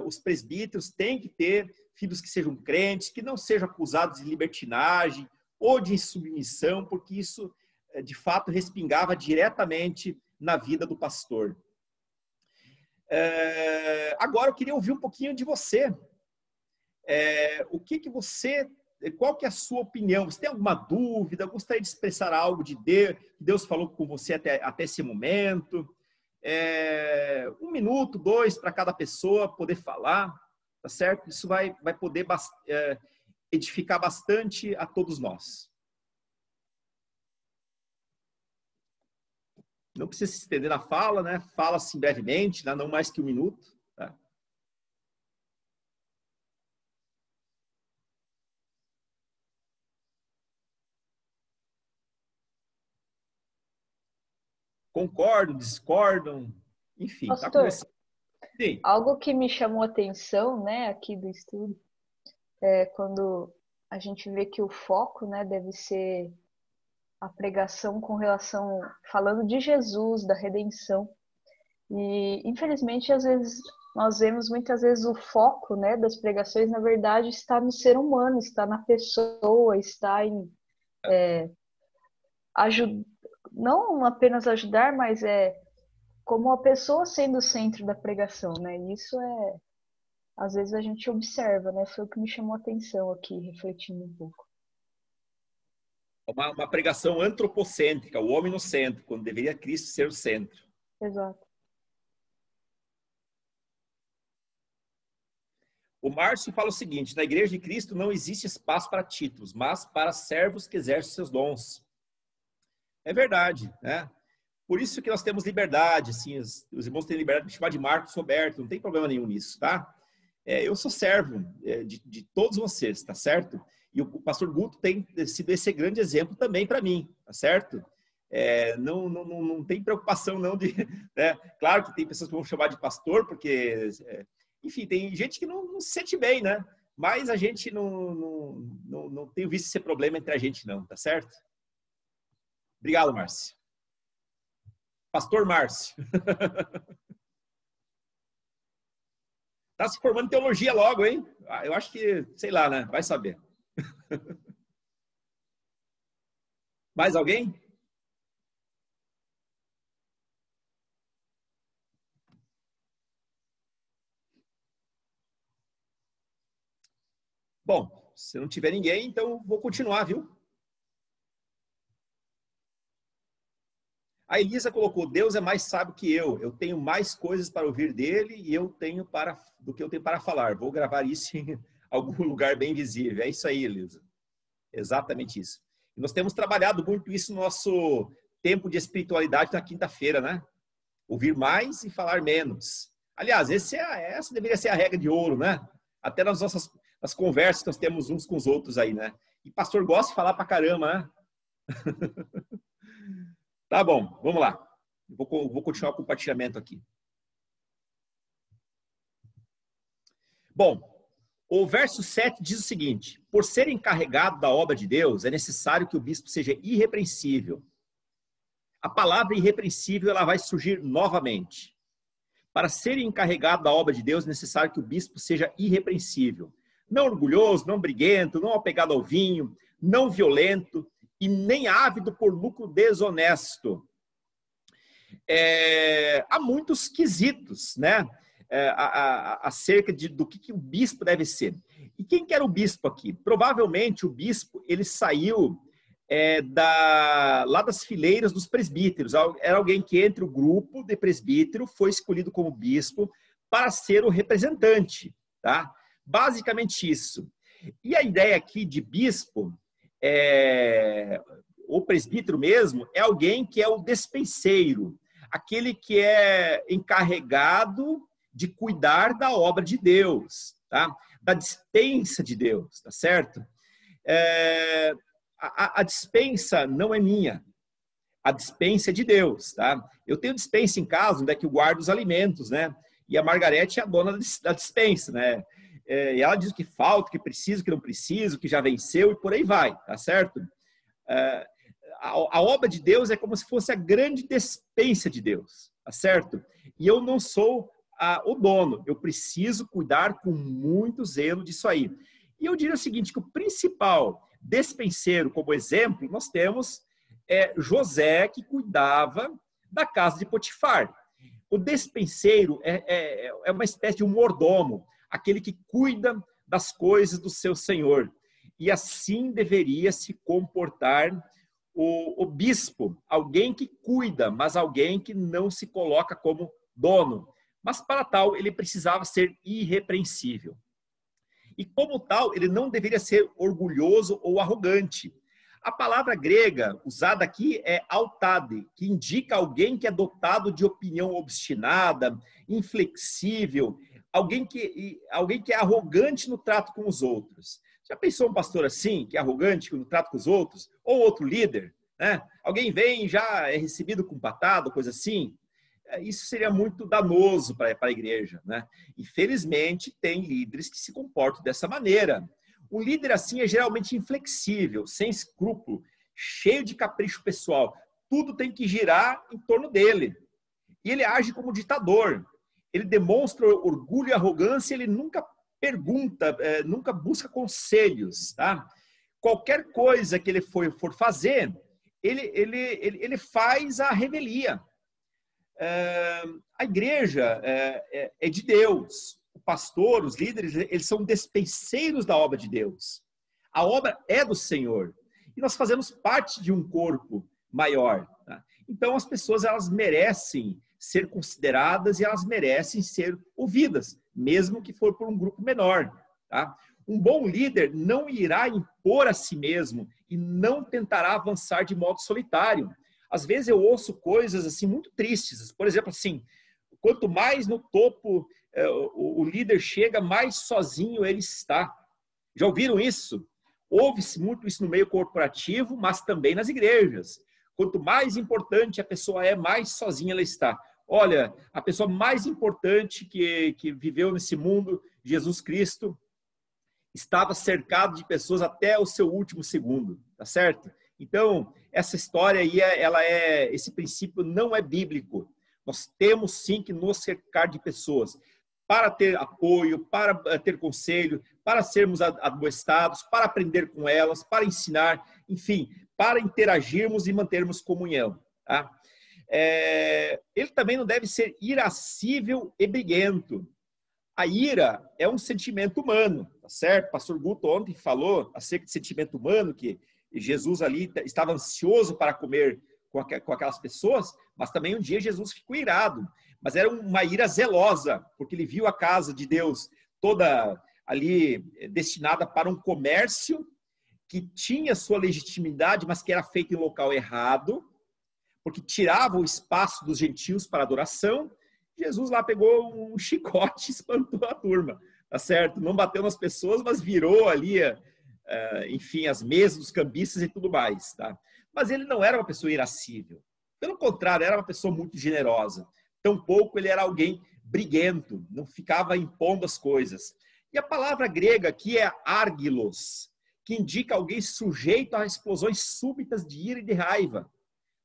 os presbíteros têm que ter filhos que sejam crentes, que não sejam acusados de libertinagem ou de insubmissão, porque isso, de fato, respingava diretamente na vida do pastor. Agora, eu queria ouvir um pouquinho de você. Qual que é a sua opinião? Você tem alguma dúvida? Gostaria de expressar algo de Deus, que Deus falou com você até esse momento? 1 minuto, 2 para cada pessoa poder falar, tá certo? Isso vai poder edificar bastante a todos nós. Não precisa se estender na fala, né? Fala-se brevemente, não mais que 1 minuto. Tá? Concordam, discordam, enfim. Pastor, tá conversando. Sim. Algo que me chamou a atenção, né, aqui do estudo, é quando a gente vê que o foco, né, deve ser a pregação com relação, falando de Jesus, da redenção. E, infelizmente, às vezes, nós vemos muitas vezes o foco, né, das pregações, na verdade, está no ser humano, está na pessoa, está em não apenas ajudar, mas como a pessoa sendo o centro da pregação, né? Isso às vezes a gente observa, né? Foi o que me chamou a atenção aqui, refletindo um pouco. Uma pregação antropocêntrica, o homem no centro, quando deveria Cristo ser o centro. Exato. O Márcio fala o seguinte, na Igreja de Cristo não existe espaço para títulos, mas para servos que exercem seus dons. É verdade, né? Por isso que nós temos liberdade, assim, os irmãos têm liberdade de me chamar de Marcos Roberto, não tem problema nenhum nisso, tá? Eu sou servo de todos vocês, tá certo? E o pastor Guto tem sido esse grande exemplo também para mim, tá certo? Não tem preocupação não de... Né? Claro que tem pessoas que vão chamar de pastor, porque... enfim, tem gente que não se sente bem, né? Mas a gente não tem visto esse problema entre a gente não, tá certo? Obrigado, Márcio. Pastor Márcio. Tá se formando em teologia logo, hein? Eu acho que, sei lá, né? Vai saber. Mais alguém? Bom, se não tiver ninguém, então vou continuar, viu? A Elisa colocou, Deus é mais sábio que eu tenho mais coisas para ouvir dele e do que eu tenho para falar. Vou gravar isso em algum lugar bem visível. É isso aí, Elisa. Exatamente isso. E nós temos trabalhado muito isso no nosso tempo de espiritualidade na quinta-feira, né? Ouvir mais e falar menos. Aliás, essa deveria ser a regra de ouro, né? Até nas nossas conversas que nós temos uns com os outros aí, né? E pastor gosta de falar pra caramba, né? Tá bom, vamos lá. Vou continuar o compartilhamento aqui. Bom, o verso 7 diz o seguinte: por ser encarregado da obra de Deus, é necessário que o bispo seja irrepreensível. A palavra irrepreensível ela vai surgir novamente. Para ser encarregado da obra de Deus, é necessário que o bispo seja irrepreensível. Não orgulhoso, não briguento, não apegado ao vinho, não violento e nem ávido por lucro desonesto. Há muitos quesitos, né? Acerca do que o bispo deve ser. E quem que era o bispo aqui? Provavelmente o bispo ele saiu lá das fileiras dos presbíteros. Era alguém que entre o grupo de presbítero foi escolhido como bispo para ser o representante, tá? Basicamente isso. E a ideia aqui de bispo, o presbítero mesmo, é alguém que é o despenseiro, aquele que é encarregado de cuidar da obra de Deus, tá? Da dispensa de Deus, tá certo? A dispensa não é minha, a dispensa é de Deus, tá? Eu tenho dispensa em casa, onde é que eu guardo os alimentos, né? E a Margarete é a dona da dispensa, né? E ela diz o que falta, o que preciso, o que não preciso, o que já venceu e por aí vai, tá certo? A obra de Deus é como se fosse a grande despensa de Deus, tá certo? E eu não sou o dono, eu preciso cuidar com muito zelo disso aí. E eu diria o seguinte, que o principal despenseiro, como exemplo, nós temos José, que cuidava da casa de Potifar. O despenseiro é uma espécie de um mordomo, aquele que cuida das coisas do seu senhor. E assim deveria se comportar o bispo, alguém que cuida, mas alguém que não se coloca como dono. Mas para tal, ele precisava ser irrepreensível. E como tal, ele não deveria ser orgulhoso ou arrogante. A palavra grega usada aqui é autade, que indica alguém que é dotado de opinião obstinada, inflexível, alguém que é arrogante no trato com os outros. Já pensou um pastor assim, que é arrogante no trato com os outros? Ou outro líder, né? Alguém vem e já é recebido com patada, coisa assim? Isso seria muito danoso para a igreja, né? Infelizmente, tem líderes que se comportam dessa maneira. O líder assim é geralmente inflexível, sem escrúpulo, cheio de capricho pessoal. Tudo tem que girar em torno dele. E ele age como ditador. Ele demonstra orgulho e arrogância, ele nunca pergunta, nunca busca conselhos, tá? Qualquer coisa que ele for fazer, ele faz a revelia. A igreja é de Deus. O pastor, os líderes, eles são despenseiros da obra de Deus. A obra é do Senhor. E nós fazemos parte de um corpo maior. Tá? Então, as pessoas, elas merecem ser consideradas e elas merecem ser ouvidas, mesmo que for por um grupo menor. Tá? Um bom líder não irá impor a si mesmo e não tentará avançar de modo solitário. Às vezes eu ouço coisas assim muito tristes. Por exemplo, assim, quanto mais no topo o líder chega, mais sozinho ele está. Já ouviram isso? Ouve-se muito isso no meio corporativo, mas também nas igrejas. Quanto mais importante a pessoa é, mais sozinha ela está. Olha, a pessoa mais importante que viveu nesse mundo, Jesus Cristo, estava cercado de pessoas até o seu último segundo, tá certo? Então, essa história aí, esse princípio não é bíblico. Nós temos sim que nos cercar de pessoas para ter apoio, para ter conselho, para sermos admoestados, para aprender com elas, para ensinar, enfim, para interagirmos e mantermos comunhão. Tá? Ele também não deve ser irascível e briguento. A ira é um sentimento humano, tá certo? O pastor Guto ontem falou acerca de sentimento humano, que Jesus ali estava ansioso para comer com aquelas pessoas, mas também um dia Jesus ficou irado. Mas era uma ira zelosa, porque ele viu a casa de Deus toda ali destinada para um comércio que tinha sua legitimidade, mas que era feito em local errado, porque tirava o espaço dos gentios para adoração. Jesus lá pegou um chicote e espantou a turma, tá certo? Não bateu nas pessoas, mas virou ali, enfim, as mesas dos cambistas e tudo mais, tá? Mas ele não era uma pessoa irascível. Pelo contrário, era uma pessoa muito generosa. Tampouco ele era alguém briguento, não ficava impondo as coisas. E a palavra grega aqui é argilos, que indica alguém sujeito a explosões súbitas de ira e de raiva.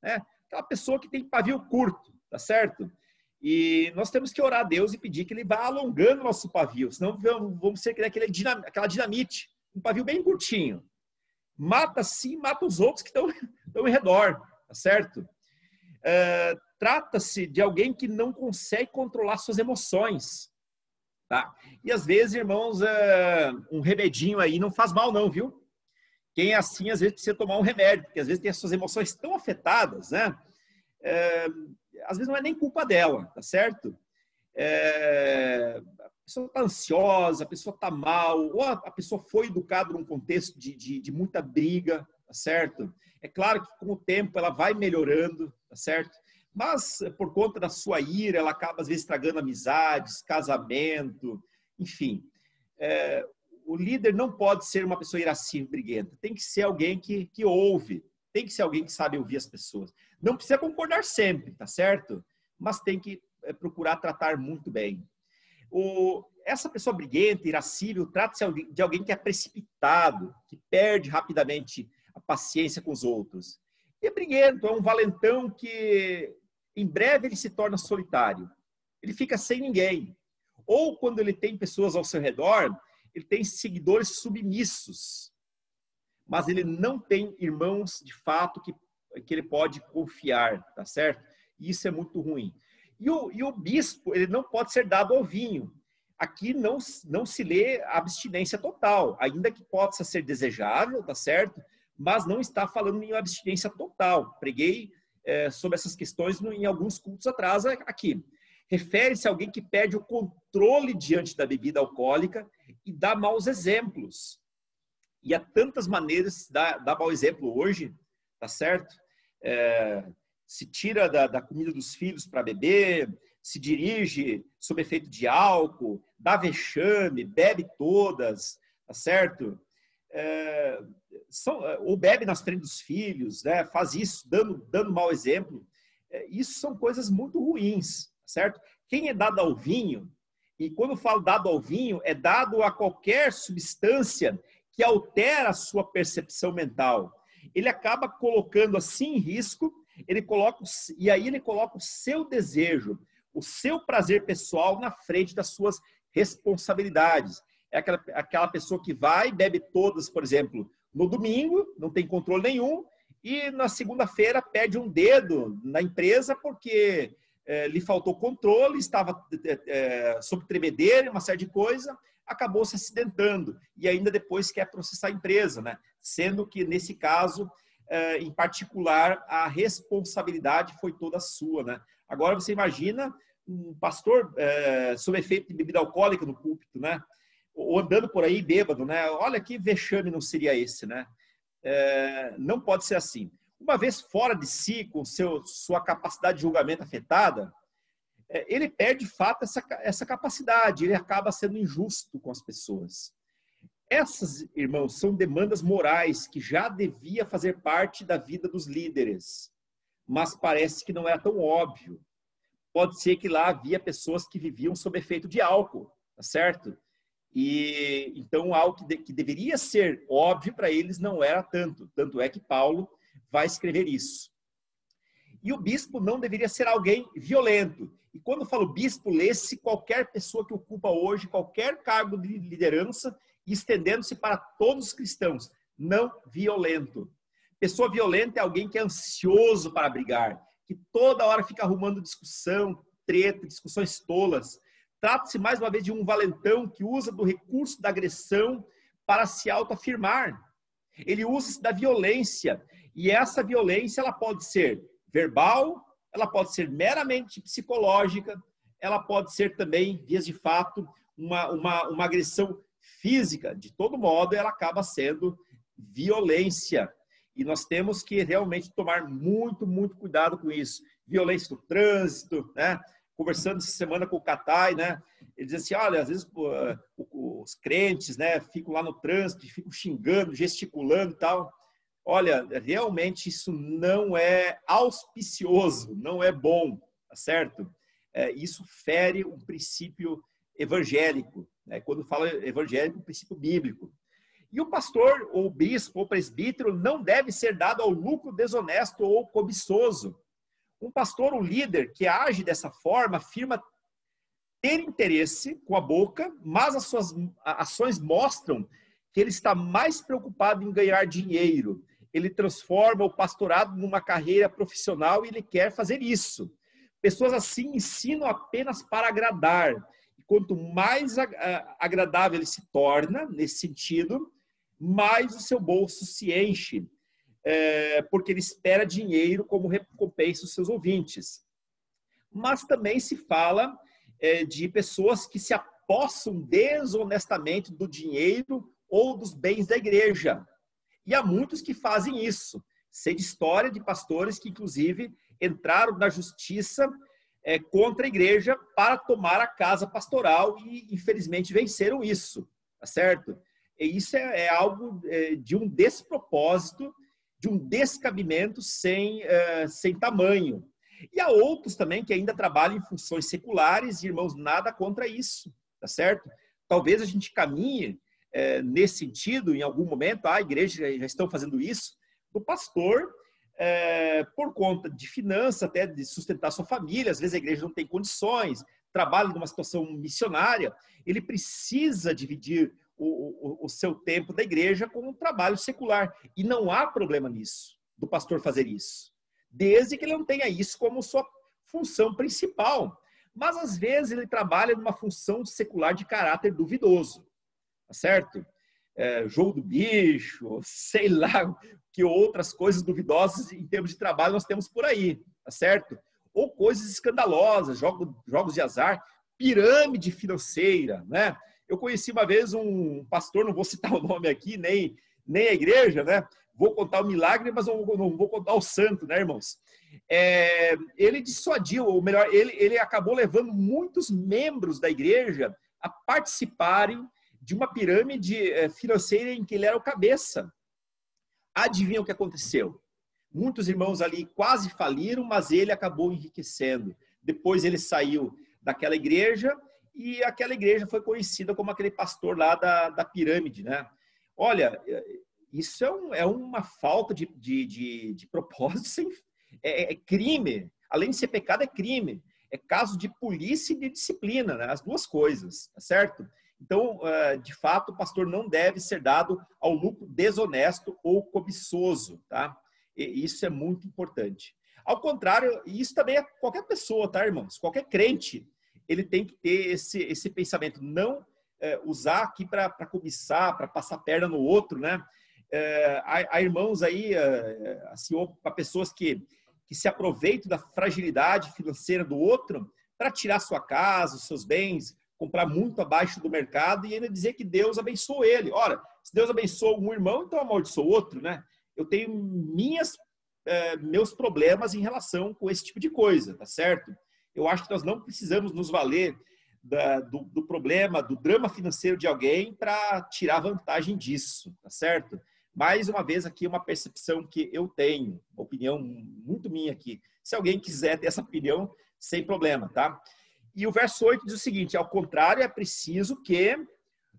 Né? Aquela pessoa que tem pavio curto, tá certo? E nós temos que orar a Deus e pedir que Ele vá alongando o nosso pavio, senão vamos ser aquela dinamite, um pavio bem curtinho. Mata sim, mata os outros que estão em redor, tá certo? Trata-se de alguém que não consegue controlar suas emoções, tá? E às vezes, irmãos, um remedinho aí não faz mal não, viu? Quem é assim, às vezes precisa tomar um remédio, porque às vezes tem as suas emoções tão afetadas, né? Às vezes não é nem culpa dela, tá certo? A pessoa está ansiosa, a pessoa está mal, ou a pessoa foi educada num contexto de muita briga, tá certo? É claro que com o tempo ela vai melhorando, tá certo? Mas por conta da sua ira, ela acaba às vezes estragando amizades, casamento, enfim. O líder não pode ser uma pessoa irascível, briguenta. Tem que ser alguém que ouve, tem que ser alguém que sabe ouvir as pessoas. Não precisa concordar sempre, tá certo? Mas tem que procurar tratar muito bem. Essa pessoa briguenta, irascível, trata-se de alguém que é precipitado, que perde rapidamente a paciência com os outros. E é briguento, é um valentão que em breve ele se torna solitário. Ele fica sem ninguém. Ou quando ele tem pessoas ao seu redor, ele tem seguidores submissos. Mas ele não tem irmãos de fato que ele pode confiar, tá certo? E isso é muito ruim. E o bispo, ele não pode ser dado ao vinho. Aqui não se lê abstinência total, ainda que possa ser desejável, tá certo? Mas não está falando em abstinência total. Preguei sobre essas questões em alguns cultos atrás aqui. Refere-se a alguém que perde o controle diante da bebida alcoólica e dá maus exemplos. E há tantas maneiras de dar mau exemplo hoje, tá certo? Se tira da comida dos filhos para beber, se dirige sob efeito de álcool, dá vexame, bebe todas, tá certo? Ou bebe nas frente dos filhos, né? Faz isso dando mau exemplo. Isso são coisas muito ruins, certo? Quem é dado ao vinho, e quando eu falo dado ao vinho, é dado a qualquer substância que altera a sua percepção mental. Ele acaba colocando assim em risco, e aí ele coloca o seu desejo, o seu prazer pessoal na frente das suas responsabilidades. É aquela pessoa que vai, bebe todas, por exemplo, no domingo, não tem controle nenhum, e na segunda-feira perde um dedo na empresa porque lhe faltou controle, estava sob tremedeira, uma série de coisa, acabou se acidentando e ainda depois quer processar a empresa, né? Sendo que, nesse caso, em particular, a responsabilidade foi toda sua, né? Agora você imagina um pastor sob efeito de bebida alcoólica no púlpito, né? Ou andando por aí bêbado, né? Olha que vexame não seria esse, né? Não pode ser assim. Uma vez fora de si, com sua capacidade de julgamento afetada, ele perde de fato essa capacidade, ele acaba sendo injusto com as pessoas. Essas, irmãos, são demandas morais que já devia fazer parte da vida dos líderes, mas parece que não era tão óbvio. Pode ser que lá havia pessoas que viviam sob efeito de álcool, tá certo? E então algo que deveria ser óbvio para eles não era tanto. Tanto é que Paulo vai escrever isso. E o bispo não deveria ser alguém violento. E quando eu falo bispo, lê-se qualquer pessoa que ocupa hoje qualquer cargo de liderança, estendendo-se para todos os cristãos, não violento. Pessoa violenta é alguém que é ansioso para brigar, que toda hora fica arrumando discussão, treta, discussões tolas. Trata-se mais uma vez de um valentão que usa do recurso da agressão para se autoafirmar. Ele usa da violência, e essa violência ela pode ser verbal, ela pode ser meramente psicológica, ela pode ser também, vias de fato, uma agressão física. De todo modo, ela acaba sendo violência. E nós temos que realmente tomar muito, muito cuidado com isso. Violência no trânsito, né? Conversando essa semana com o Catai, né? Ele diz assim, olha, às vezes os crentes, né, ficam lá no trânsito, ficam xingando, gesticulando e tal. Olha, realmente isso não é auspicioso, não é bom, tá certo? Isso fere um princípio evangélico, né? Quando fala evangélico, um princípio bíblico. E o pastor, ou bispo, ou presbítero não deve ser dado ao lucro desonesto ou cobiçoso. Um pastor, um líder que age dessa forma, afirma ter interesse com a boca, mas as suas ações mostram que ele está mais preocupado em ganhar dinheiro. Ele transforma o pastorado numa carreira profissional e ele quer fazer isso. Pessoas assim ensinam apenas para agradar. E quanto mais agradável ele se torna, nesse sentido, mais o seu bolso se enche, porque ele espera dinheiro como recompensa dos seus ouvintes. Mas também se fala de pessoas que se apossam desonestamente do dinheiro ou dos bens da igreja. E há muitos que fazem isso. Sei de história de pastores que, inclusive, entraram na justiça contra a igreja para tomar a casa pastoral e, infelizmente, venceram isso, tá certo? E isso é algo de um despropósito, de um descabimento sem tamanho. E há outros também que ainda trabalham em funções seculares, e, irmãos, nada contra isso, tá certo? Talvez a gente caminhe nesse sentido, em algum momento, a igreja já estão fazendo isso, o pastor, por conta de finanças, até de sustentar sua família, às vezes a igreja não tem condições, trabalha numa situação missionária, ele precisa dividir o seu tempo da igreja com um trabalho secular. E não há problema nisso, do pastor fazer isso, desde que ele não tenha isso como sua função principal. Mas, às vezes, ele trabalha numa função secular de caráter duvidoso, tá certo? Jogo do bicho, sei lá, que outras coisas duvidosas em termos de trabalho nós temos por aí, tá certo? Ou coisas escandalosas, jogos de azar, pirâmide financeira, né? Eu conheci uma vez um pastor, não vou citar o nome aqui, nem a igreja, né? Vou contar o milagre, mas não vou contar o santo, né, irmãos? Ele dissuadiu, ou melhor, ele acabou levando muitos membros da igreja a participarem de uma pirâmide financeira em que ele era o cabeça. Adivinha o que aconteceu? Muitos irmãos ali quase faliram, mas ele acabou enriquecendo. Depois ele saiu daquela igreja e aquela igreja foi conhecida como aquele pastor lá da pirâmide, né? Olha, isso é uma falta de propósito, é crime. Além de ser pecado, é crime. É caso de polícia e de disciplina, né? As duas coisas, tá certo? Então, de fato, o pastor não deve ser dado ao lucro desonesto ou cobiçoso, tá? E isso é muito importante. Ao contrário, isso também é qualquer pessoa, tá, irmãos? Qualquer crente, ele tem que ter esse pensamento, não usar aqui para cobiçar, para passar perna no outro, né? Há irmãos aí, assim, para pessoas que se aproveitam da fragilidade financeira do outro para tirar sua casa, os seus bens, comprar muito abaixo do mercado e ainda dizer que Deus abençoou ele. Ora, se Deus abençoou um irmão, então amaldiçoou outro, né? Eu tenho meus problemas em relação com esse tipo de coisa, tá certo? Eu acho que nós não precisamos nos valer do problema, do drama financeiro de alguém para tirar vantagem disso, tá certo? Mais uma vez aqui uma percepção que eu tenho, uma opinião muito minha aqui. Se alguém quiser ter essa opinião, sem problema, tá? E o verso 8 diz o seguinte: ao contrário, é preciso que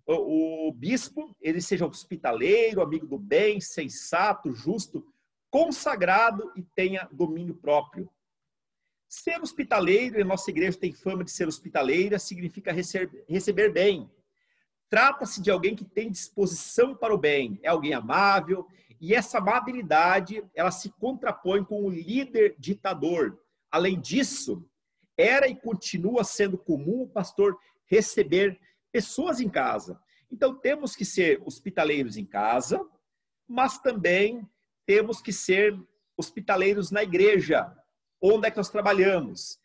o bispo ele seja hospitaleiro, amigo do bem, sensato, justo, consagrado e tenha domínio próprio. Ser hospitaleiro, e a nossa igreja tem fama de ser hospitaleira, significa receber bem. Trata-se de alguém que tem disposição para o bem, é alguém amável, e essa amabilidade, ela se contrapõe com o líder ditador. Além disso, era e continua sendo comum o pastor receber pessoas em casa. Então, temos que ser hospitaleiros em casa, mas também temos que ser hospitaleiros na igreja, onde é que nós trabalhamos,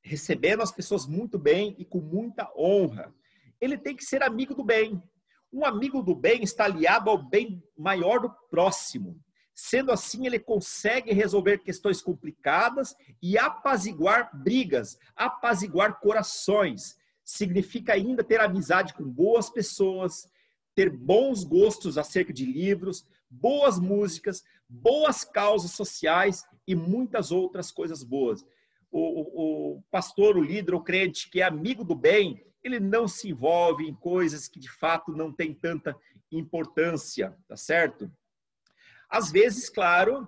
recebendo as pessoas muito bem e com muita honra. Ele tem que ser amigo do bem. Um amigo do bem está aliado ao bem maior do próximo. Sendo assim, ele consegue resolver questões complicadas e apaziguar brigas, apaziguar corações. Significa ainda ter amizade com boas pessoas, ter bons gostos acerca de livros, boas músicas, boas causas sociais e muitas outras coisas boas. O pastor, o líder, o crente que é amigo do bem, ele não se envolve em coisas que de fato não têm tanta importância, tá certo? Às vezes, claro,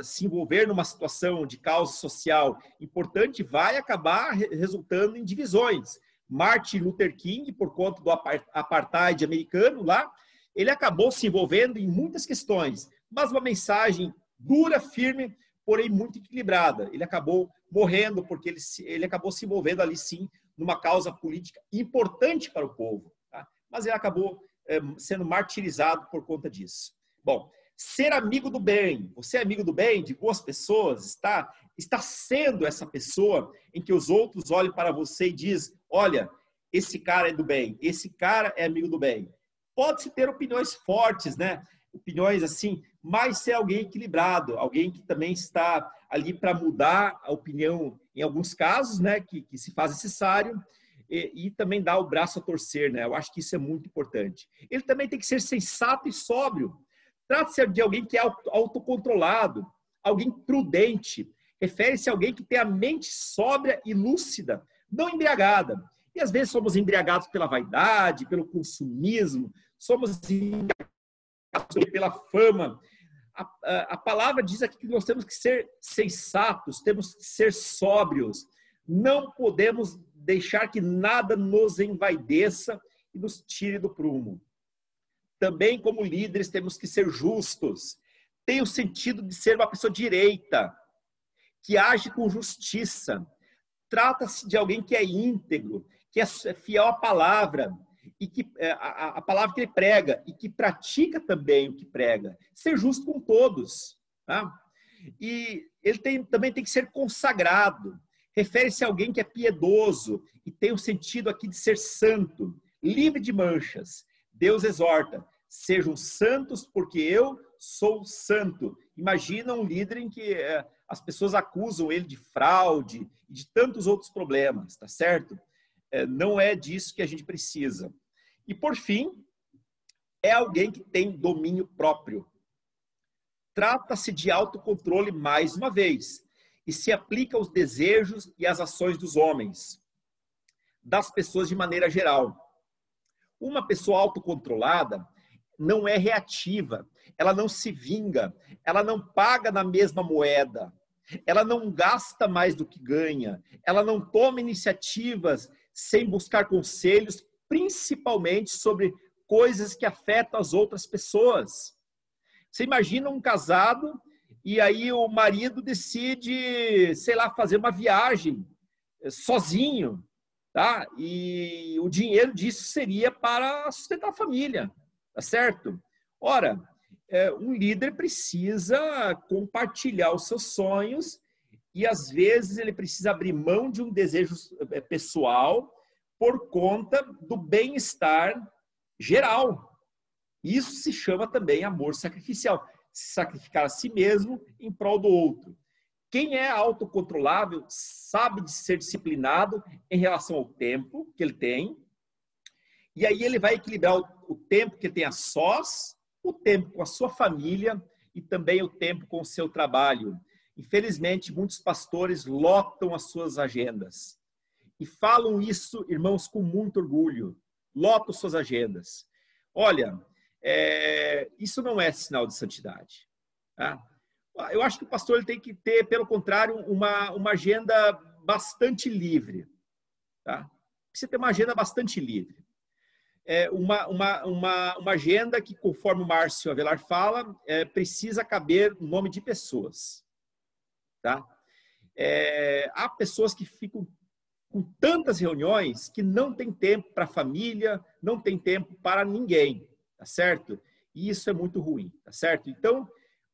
se envolver numa situação de causa social importante vai acabar resultando em divisões. Martin Luther King, por conta do apartheid americano lá, ele acabou se envolvendo em muitas questões, mas uma mensagem dura, firme, porém muito equilibrada. Ele acabou morrendo porque ele acabou se envolvendo ali sim numa causa política importante para o povo, tá? Mas ele acabou sendo martirizado por conta disso. Bom, ser amigo do bem, você é amigo do bem, de boas pessoas, está sendo essa pessoa em que os outros olham para você e dizem: olha, esse cara é do bem, esse cara é amigo do bem. Pode-se ter opiniões fortes, né? Opiniões assim, mas ser alguém equilibrado, alguém que também está ali para mudar a opinião, em alguns casos, né, que se faz necessário, e também dar o braço a torcer, né? Eu acho que isso é muito importante. Ele também tem que ser sensato e sóbrio. Trata-se de alguém que é autocontrolado, alguém prudente. Refere-se a alguém que tem a mente sóbria e lúcida, não embriagada. E às vezes somos embriagados pela vaidade, pelo consumismo, somos embriagados pela fama. A palavra diz aqui que nós temos que ser sensatos, temos que ser sóbrios. Não podemos deixar que nada nos envaideça e nos tire do prumo. Também, como líderes, temos que ser justos. Tem o sentido de ser uma pessoa direita, que age com justiça. Trata-se de alguém que é íntegro, que é fiel à palavra, e que a palavra que ele prega, e que pratica também o que prega. Ser justo com todos. Tá? E ele também tem que ser consagrado. Refere-se a alguém que é piedoso e tem o sentido aqui de ser santo, livre de manchas. Deus exorta: sejam santos porque eu sou santo. Imagina um líder em que as pessoas acusam ele de fraude e de tantos outros problemas, tá certo? Não é disso que a gente precisa. E por fim, é alguém que tem domínio próprio. Trata-se de autocontrole mais uma vez, e se aplica aos desejos e às ações dos homens, das pessoas de maneira geral. Uma pessoa autocontrolada não é reativa, ela não se vinga, ela não paga na mesma moeda, ela não gasta mais do que ganha, ela não toma iniciativas sem buscar conselhos, principalmente sobre coisas que afetam as outras pessoas. Você imagina um casado e aí o marido decide, sei lá, fazer uma viagem sozinho, tá? E o dinheiro disso seria para sustentar a família, tá certo? Ora, um líder precisa compartilhar os seus sonhos e às vezes ele precisa abrir mão de um desejo pessoal por conta do bem-estar geral. Isso se chama também amor sacrificial. Se sacrificar a si mesmo em prol do outro. Quem é autocontrolável sabe de ser disciplinado em relação ao tempo que ele tem. E aí ele vai equilibrar o tempo que ele tem a sós, o tempo com a sua família e também o tempo com o seu trabalho. Infelizmente, muitos pastores lotam as suas agendas. E falam isso, irmãos, com muito orgulho. Lotam suas agendas. Olha, isso não é sinal de santidade. Tá? Eu acho que o pastor ele tem que ter, pelo contrário, uma agenda bastante livre. Tá? Precisa ter uma agenda bastante livre. Uma agenda que, conforme o Márcio Avelar fala, precisa caber o nome de pessoas. Tá? Há pessoas que ficam com tantas reuniões que não tem tempo para a família, não tem tempo para ninguém, tá certo? E isso é muito ruim, tá certo? Então,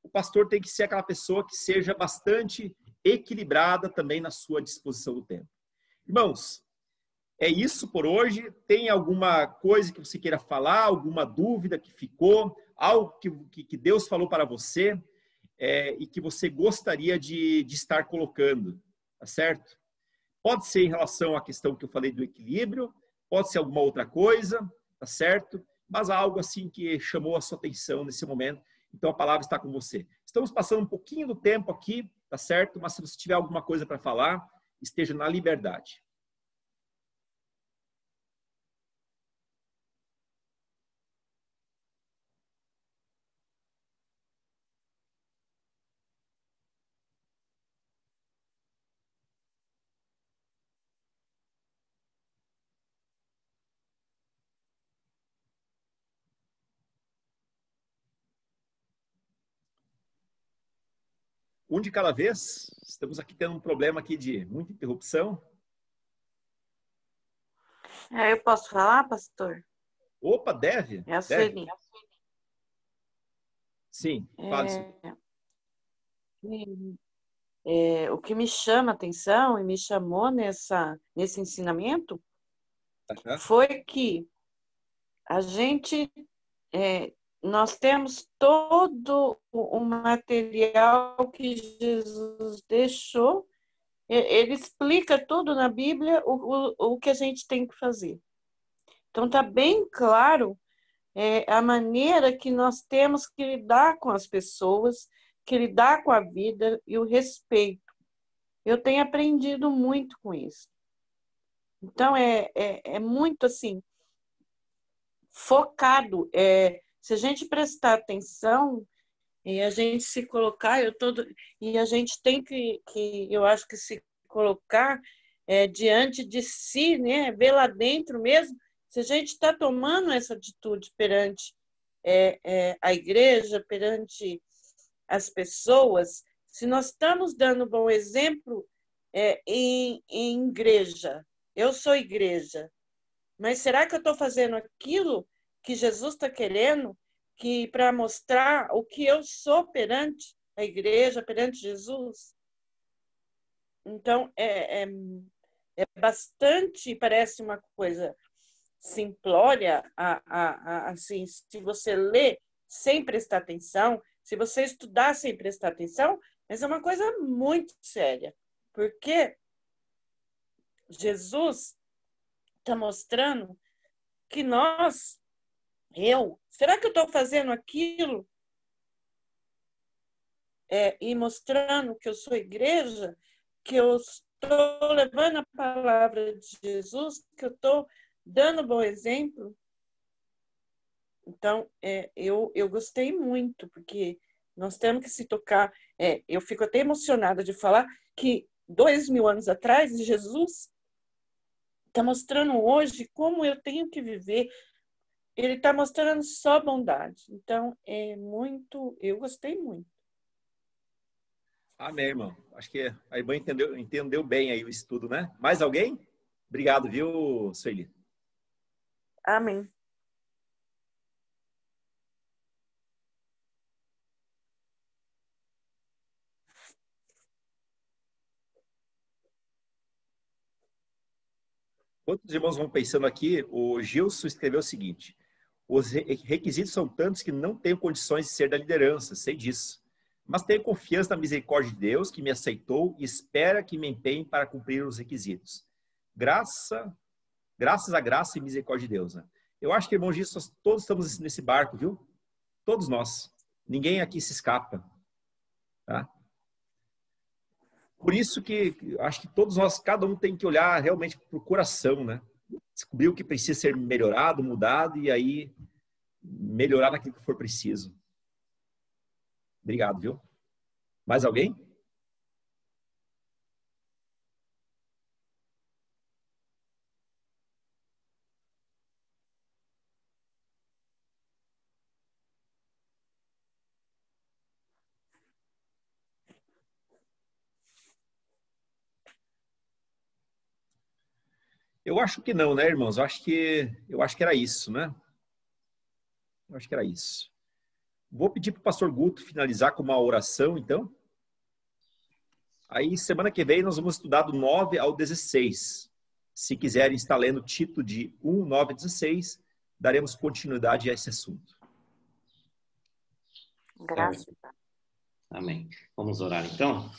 o pastor tem que ser aquela pessoa que seja bastante equilibrada também na sua disposição do tempo. Irmãos, é isso por hoje. Tem alguma coisa que você queira falar, alguma dúvida que ficou, algo que Deus falou para você e que você gostaria de estar colocando, tá certo? Pode ser em relação à questão que eu falei do equilíbrio, pode ser alguma outra coisa, tá certo? Mas algo assim que chamou a sua atenção nesse momento. Então a palavra está com você. Estamos passando um pouquinho do tempo aqui, tá certo? Mas se você tiver alguma coisa para falar, esteja na liberdade. Um de cada vez. Estamos aqui tendo um problema aqui de muita interrupção. Eu posso falar, pastor? Opa, deve? É a Deve. Sueli. Sim, fale. O que me chama a atenção e me chamou nesse ensinamento foi que a gente, nós temos todo o material que Jesus deixou. Ele explica tudo na Bíblia o que a gente tem que fazer. Então, está bem claro a maneira que nós temos que lidar com as pessoas, que lidar com a vida e o respeito. Eu tenho aprendido muito com isso. Então, é muito assim, focado. Se a gente prestar atenção e a gente se colocar, e a gente tem eu acho que se colocar diante de si, né? Ver lá dentro mesmo, se a gente está tomando essa atitude perante a igreja, perante as pessoas, se nós estamos dando bom exemplo em igreja. Eu sou igreja, mas será que eu estou fazendo aquilo que Jesus está querendo, que para mostrar o que eu sou perante a igreja, perante Jesus? Então, é bastante, parece uma coisa simplória, assim, se você lê sem prestar atenção, se você estudar sem prestar atenção, mas é uma coisa muito séria, porque Jesus está mostrando que será que eu estou fazendo aquilo e mostrando que eu sou igreja, que eu estou levando a palavra de Jesus, que eu estou dando bom exemplo? Então, eu gostei muito, porque nós temos que se tocar. Eu fico até emocionada de falar que 2000 anos atrás, Jesus está mostrando hoje como eu tenho que viver. Ele está mostrando só bondade. Então, eu gostei muito. Amém, irmão. Acho que a irmã entendeu bem aí o estudo, né? Mais alguém? Obrigado, viu, Sueli? Amém. Enquanto os irmãos vão pensando aqui, o Gilson escreveu o seguinte: os requisitos são tantos que não tenho condições de ser da liderança, sei disso. Mas tenho confiança na misericórdia de Deus, que me aceitou e espera que me empenhe para cumprir os requisitos. Graças à graça e misericórdia de Deus. Né? Eu acho que, irmãos, nós todos estamos nesse barco, viu? Todos nós. Ninguém aqui se escapa. Tá? Por isso que acho que todos nós, cada um tem que olhar realmente para o coração, né? Descobrir o que precisa ser melhorado, mudado, e aí melhorar naquilo que for preciso. Obrigado, viu? Mais alguém? Eu acho que não, né, irmãos? Eu acho que era isso, né? Eu acho que era isso. Vou pedir para o pastor Guto finalizar com uma oração, então. Aí, semana que vem, nós vamos estudar do 9 ao 16. Se quiserem estar lendo Tito de 1, 9 a 16, daremos continuidade a esse assunto. Graças. Amém. Vamos orar, então?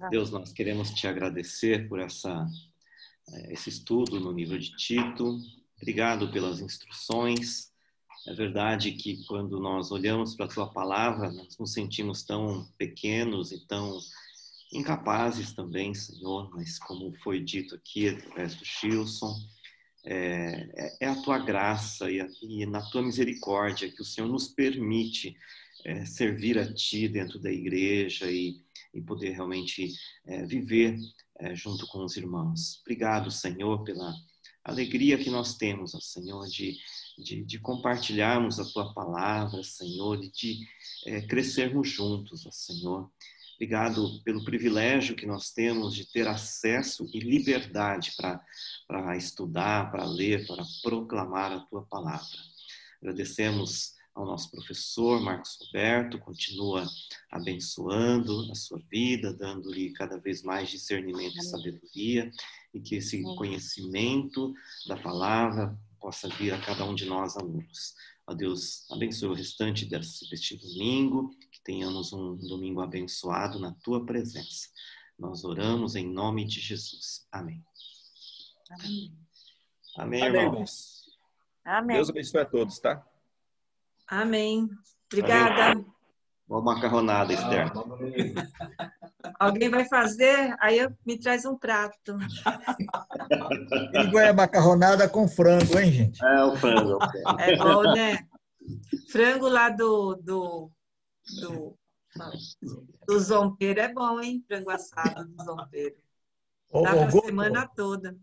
Deus, nós queremos te agradecer por esse estudo no livro de Tito. Obrigado pelas instruções. É verdade que quando nós olhamos para a tua palavra, nós nos sentimos tão pequenos e tão incapazes também, Senhor, mas como foi dito aqui através do Gilson, é a tua graça e na tua misericórdia que o Senhor nos permite servir a ti dentro da igreja e poder realmente viver junto com os irmãos. Obrigado, Senhor, pela alegria que nós temos, ó Senhor, de compartilharmos a tua palavra, Senhor, e de crescermos juntos, ó Senhor. Obrigado pelo privilégio que nós temos de ter acesso e liberdade para estudar, para ler, para proclamar a tua palavra. Agradecemos ao nosso professor Marcos Roberto, continua abençoando a sua vida, dando-lhe cada vez mais discernimento e sabedoria, e que esse conhecimento da palavra possa vir a cada um de nós alunos. Ó Deus, abençoe o restante deste domingo, que tenhamos um domingo abençoado na tua presença. Nós oramos em nome de Jesus. Amém. Amém. Amém, Amém, irmãos. irmãos. Amém. Deus abençoe a todos, tá? Amém. Obrigada. Boa macarronada, Esther. Alguém vai fazer? Aí me traz um prato. Igual é macarronada com frango, hein, gente? É o frango. É bom, né? Frango lá do zompeiro é bom, hein? Frango assado do zompeiro. Dá para a semana toda.